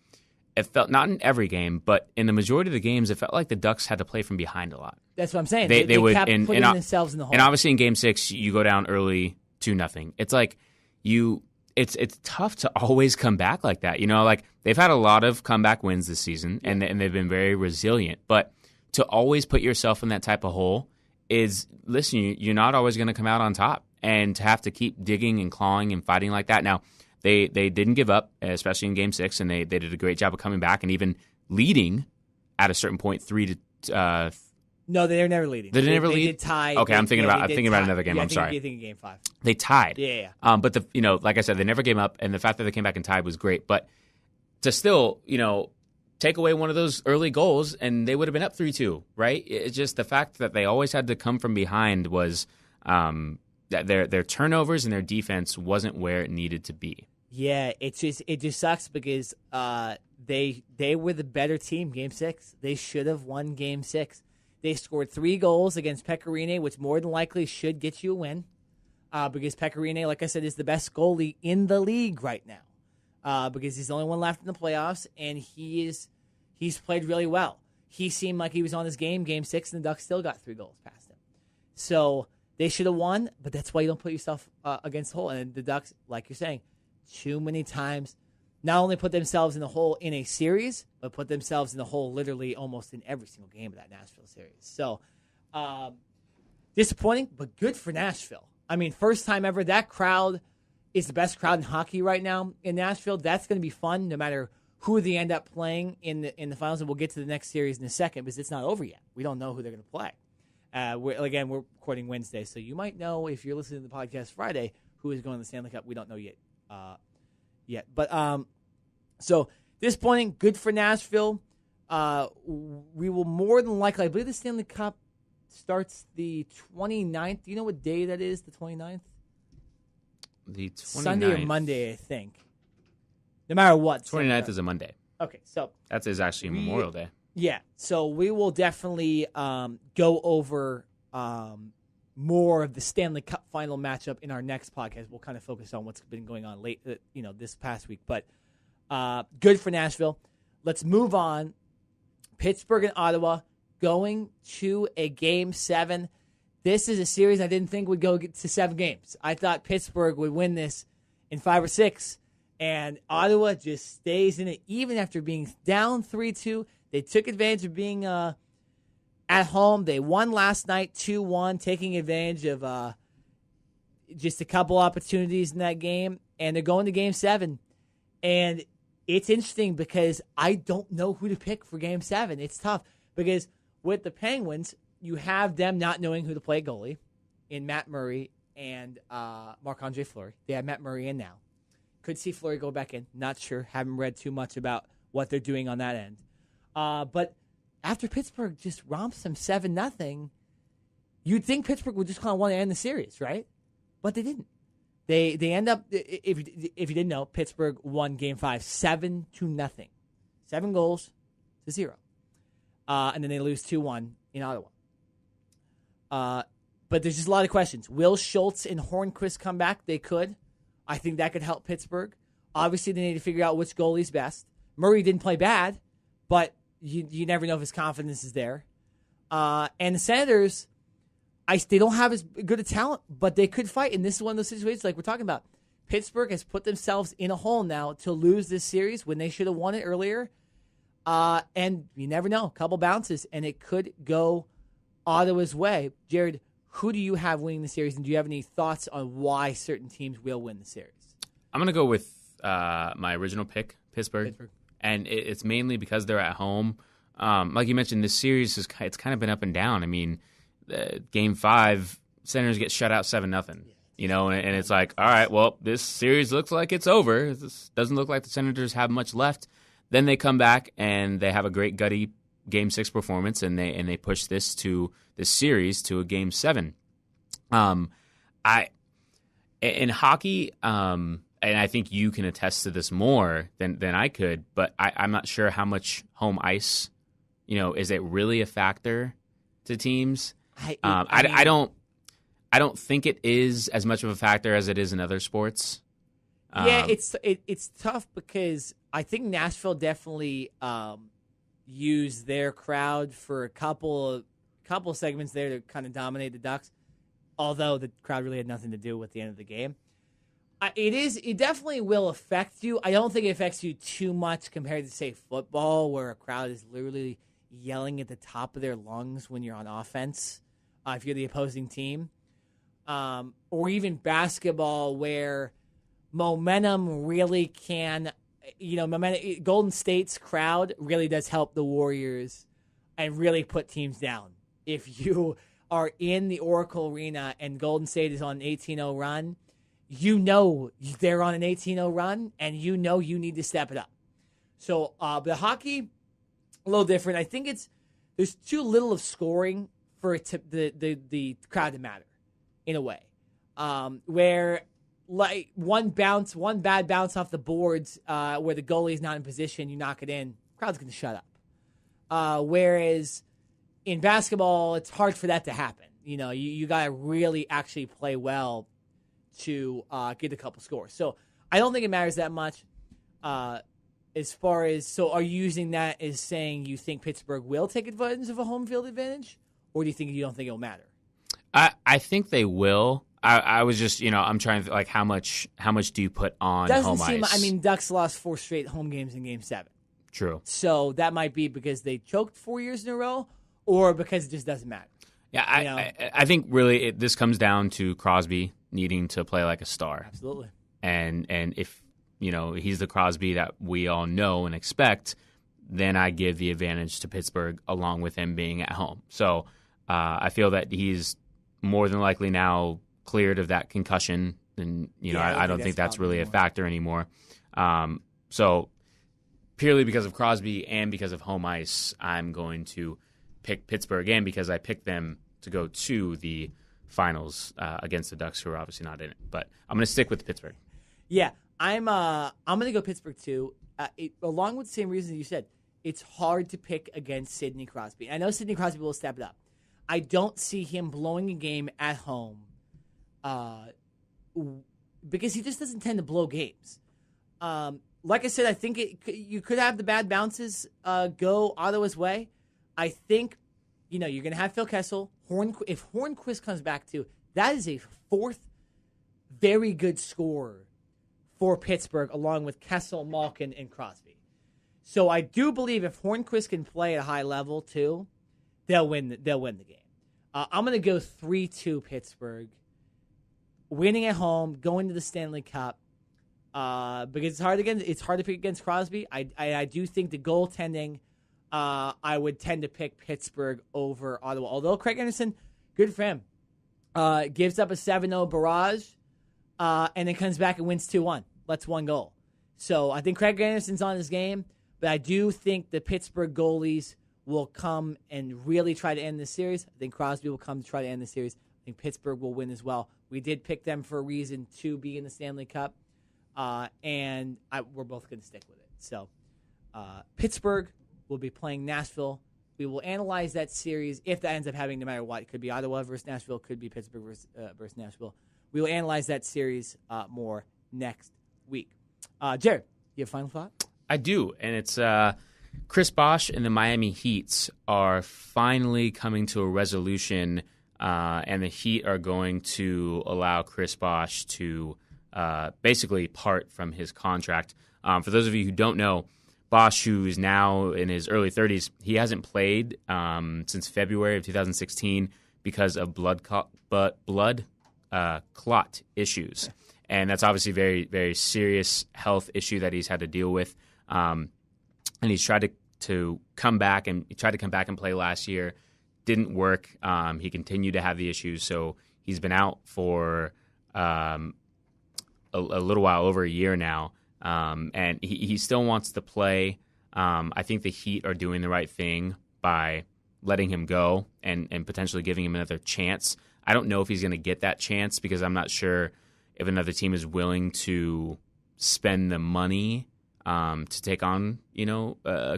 it felt, not in every game, but in the majority of the games, it felt like the Ducks had to play from behind a lot. That's what I'm saying. They would kept putting themselves in the hole. And obviously in Game 6, you go down early 2-0. It's like it's tough to always come back like that. Like they've had a lot of comeback wins this season, and they've been very resilient. But to always put yourself in that type of hole is, listen, you're not always going to come out on top. And to have to keep digging and clawing and fighting like that. Now, they didn't give up, especially in Game 6, and they did a great job of coming back and even leading at a certain point 3-2. No, they were never leading. They never lead? They did tie. Okay, I'm thinking about another game. I'm sorry. You're thinking Game 5. They tied. Yeah. But like I said, they never gave up, and the fact that they came back and tied was great. But to still, take away one of those early goals, and they would have been up 3-2, right? It's just the fact that they always had to come from behind was that their turnovers and their defense wasn't where it needed to be. Yeah, it just sucks because they were the better team Game 6. They should have won Game 6. They scored 3 goals against Pekka Rinne, which more than likely should get you a win because Pekka Rinne, like I said, is the best goalie in the league right now because he's the only one left in the playoffs, and he's played really well. He seemed like he was on his Game 6, and the Ducks still got 3 goals past him. So they should have won, but that's why you don't put yourself against the hole. And the Ducks, like you're saying, too many times not only put themselves in the hole in a series, but put themselves in the hole literally almost in every single game of that Nashville series. So disappointing, but good for Nashville. I mean, first time ever. That crowd is the best crowd in hockey right now in Nashville. That's going to be fun no matter who they end up playing in the finals. And we'll get to the next series in a second because it's not over yet. We don't know who they're going to play. We're recording Wednesday, so you might know if you're listening to the podcast Friday who is going to the Stanley Cup. We don't know yet. But so disappointing, good for Nashville. We will more than likely, I believe the Stanley Cup starts the 29th. Do you know what day that is, the 29th? The 29th. Sunday or Monday, I think. No matter what. 29th is a Monday. Okay, so. That is actually Memorial Day. Yeah, so we will definitely go over more of the Stanley Cup final matchup in our next podcast. We'll kind of focus on what's been going on this past week. But good for Nashville. Let's move on. Pittsburgh and Ottawa going to a Game 7. This is a series I didn't think would go to 7 games. I thought Pittsburgh would win this in 5 or 6, and Ottawa just stays in it even after being down 3-2. They took advantage of being at home. They won last night 2-1, taking advantage of just a couple opportunities in that game, and they're going to Game 7. And it's interesting because I don't know who to pick for Game 7. It's tough because with the Penguins, you have them not knowing who to play goalie in Matt Murray and Marc-Andre Fleury. They have Matt Murray in now. Could see Fleury go back in. Not sure. Haven't read too much about what they're doing on that end. But after Pittsburgh just romps them 7-0, you'd think Pittsburgh would just kind of want to end the series, right? But they didn't. They end up, if you didn't know, Pittsburgh won Game 5 7-0. 7 goals to 0. And then they lose 2-1 in Ottawa. But there's just a lot of questions. Will Schultz and Hornquist come back? They could. I think that could help Pittsburgh. Obviously, they need to figure out which goalie's best. Murray didn't play bad, but you never know if his confidence is there. And the Senators, they don't have as good a talent, but they could fight. And this is one of those situations like we're talking about. Pittsburgh has put themselves in a hole now to lose this series when they should have won it earlier. And you never know. A couple bounces, and it could go Ottawa's way. Jared, who do you have winning the series, and do you have any thoughts on why certain teams will win the series? I'm going to go with my original pick, Pittsburgh. And it's mainly because they're at home. Like you mentioned, this series it's kind of been up and down. I mean, Game 5, Senators get shut out 7-0. And it's like, all right, well, this series looks like it's over. This doesn't look like the Senators have much left. Then they come back and they have a great gutty Game 6 performance, and they push this series to a Game 7. In hockey, and I think you can attest to this more than I could, but I'm not sure how much home ice, is it really a factor to teams? I don't think it is as much of a factor as it is in other sports. Yeah, it's tough because I think Nashville definitely used their crowd for a couple segments there to kind of dominate the Ducks, although the crowd really had nothing to do with the end of the game. It definitely will affect you. I don't think it affects you too much compared to, say, football, where a crowd is literally yelling at the top of their lungs when you're on offense, if you're the opposing team. Or even basketball, where momentum really can, Golden State's crowd really does help the Warriors and really put teams down. If you are in the Oracle Arena and Golden State is on an 18-0 run, they're on an 18-0 run, and you need to step it up. So the hockey, a little different. I think there's too little of scoring for the crowd to matter, in a way. Where like one bad bounce off the boards where the goalie's not in position, you knock it in, crowd's going to shut up. Whereas in basketball, it's hard for that to happen. You got to really actually play well to get a couple scores. So I don't think it matters that much. As far as, so are you using that as saying you think Pittsburgh will take advantage of a home field advantage, or do you don't think it'll matter? I think they will. I was just, I'm trying to how much do you put on home ice? Ducks lost 4 straight home games in Game 7. True. So that might be because they choked 4 years in a row, or because it just doesn't matter. Yeah, I think really this comes down to Crosby needing to play like a star. Absolutely. And if, he's the Crosby that we all know and expect, then I give the advantage to Pittsburgh along with him being at home. So I feel that he's more than likely now cleared of that concussion, and I don't think that's really a factor anymore. So purely because of Crosby and because of home ice, I'm going to pick Pittsburgh, and because I picked them to go to the finals against the Ducks, who are obviously not in it. But I'm going to stick with Pittsburgh. Yeah, I'm going to go Pittsburgh too. Along with the same reason you said, it's hard to pick against Sidney Crosby. I know Sidney Crosby will step it up. I don't see him blowing a game at home because he just doesn't tend to blow games. Like I said, I think you could have the bad bounces go Ottawa's way. I think, you're going to have Phil Kessel. If Hornquist comes back too, that is a fourth very good scorer for Pittsburgh, along with Kessel, Malkin, and Crosby. So I do believe if Hornquist can play at a high level too, they'll win the game. I'm going to go 3-2 Pittsburgh, winning at home, going to the Stanley Cup. Because it's hard to pick against Crosby. I do think the goaltending, I would tend to pick Pittsburgh over Ottawa. Although Craig Anderson, good for him, gives up a 7-0 barrage, and then comes back and wins 2-1. Lets one goal. So I think Craig Anderson's on his game, but I do think the Pittsburgh goalies will come and really try to end the series. I think Crosby will come to try to end the series. I think Pittsburgh will win as well. We did pick them for a reason to be in the Stanley Cup. And we're both going to stick with it. So Pittsburgh will be playing Nashville. We will analyze that series if that ends up having no matter what. It could be Ottawa versus Nashville. It could be Pittsburgh versus Nashville. We will analyze that series more next week. Jared, you have a final thought? I do, and it's Chris Bosh and the Miami Heat are finally coming to a resolution, and the Heat are going to allow Chris Bosh to basically part from his contract. For those of you who don't know, Bosh, who is now in his early 30s, he hasn't played since February of 2016 because of blood clot issues. And that's obviously a very, very serious health issue that he's had to deal with. And he's tried to come back, and he tried to come back and play last year. Didn't work. He continued to have the issues, so he's been out for a little while, over a year now, and he still wants to play. I think the Heat are doing the right thing by letting him go and potentially giving him another chance. I don't know if he's going to get that chance because I'm not sure if another team is willing to spend the money to take on,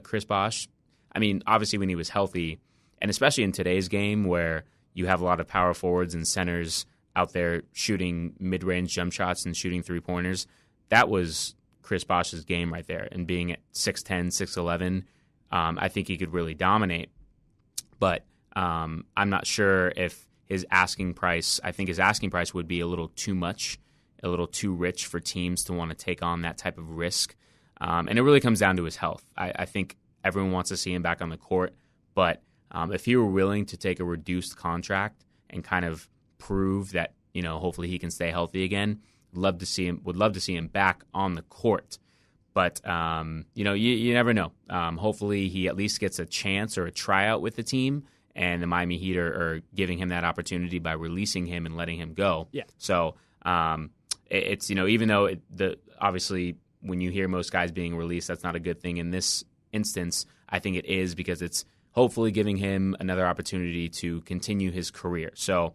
Chris Bosh. I mean, obviously when he was healthy, and especially in today's game where you have a lot of power forwards and centers out there shooting mid-range jump shots and shooting three-pointers, that was Chris Bosh's game right there. And being at 6'10", 6'11", I think he could really dominate. But I'm not sure if his asking price would be a little too much, a little too rich for teams to want to take on that type of risk. And it really comes down to his health. I think everyone wants to see him back on the court, but if he were willing to take a reduced contract and kind of prove that, hopefully he can stay healthy again, would love to see him back on the court. But, you never know. Hopefully he at least gets a chance or a tryout with the team, and the Miami Heat are giving him that opportunity by releasing him and letting him go. Yeah. So it's, even though obviously when you hear most guys being released, that's not a good thing. In this instance, I think it is because it's hopefully giving him another opportunity to continue his career. So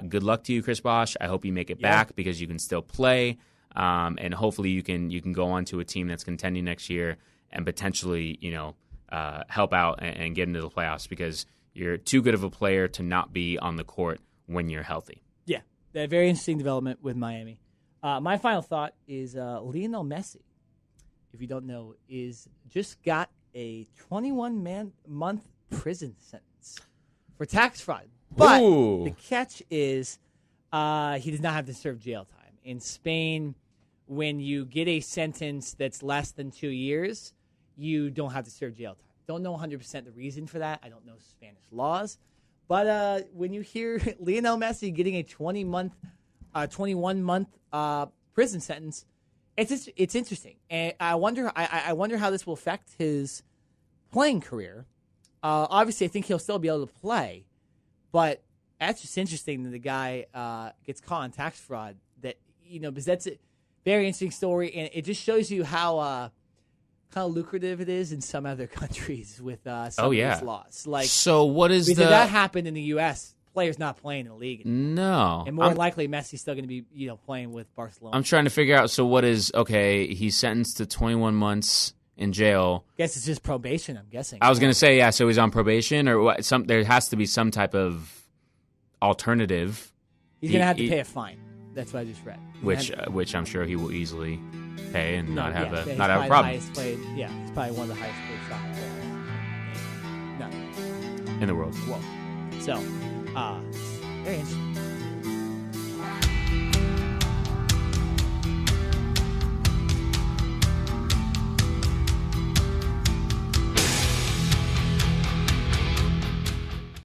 good luck to you, Chris Bosh. I hope you make it back because you can still play, and hopefully you can go on to a team that's contending next year and potentially help out and get into the playoffs because you're too good of a player to not be on the court when you're healthy. Yeah, a very interesting development with Miami. My final thought is Lionel Messi, if you don't know, just got a 21-month prison sentence for tax fraud. But the catch is he does not have to serve jail time. In Spain, when you get a sentence that's less than 2 years, you don't have to serve jail time. Don't know 100% the reason for that. I don't know Spanish laws. But when you hear Lionel Messi getting a 21-month prison sentence, it's interesting. And I wonder how this will affect his playing career. Obviously, I think he'll still be able to play. But that's just interesting that the guy gets caught on tax fraud. Because that's a very interesting story, and it just shows you how kind of lucrative it is in some other countries with some of these laws. So what is that happened in the U.S. players not playing in the league. No. And more likely, Messi's still going to be, playing with Barcelona. I'm trying to figure out, so what is, okay, he's sentenced to 21 months in jail. Guess it's just probation, I'm guessing. I was going to say, yeah, so he's on probation, or what? There has to be some type of alternative. He's going to have to pay a fine. That's what I just read. Which I'm sure he will easily pay and not have a problem. He's probably one of the highest paid soccer players in the world. Well, so, very interesting.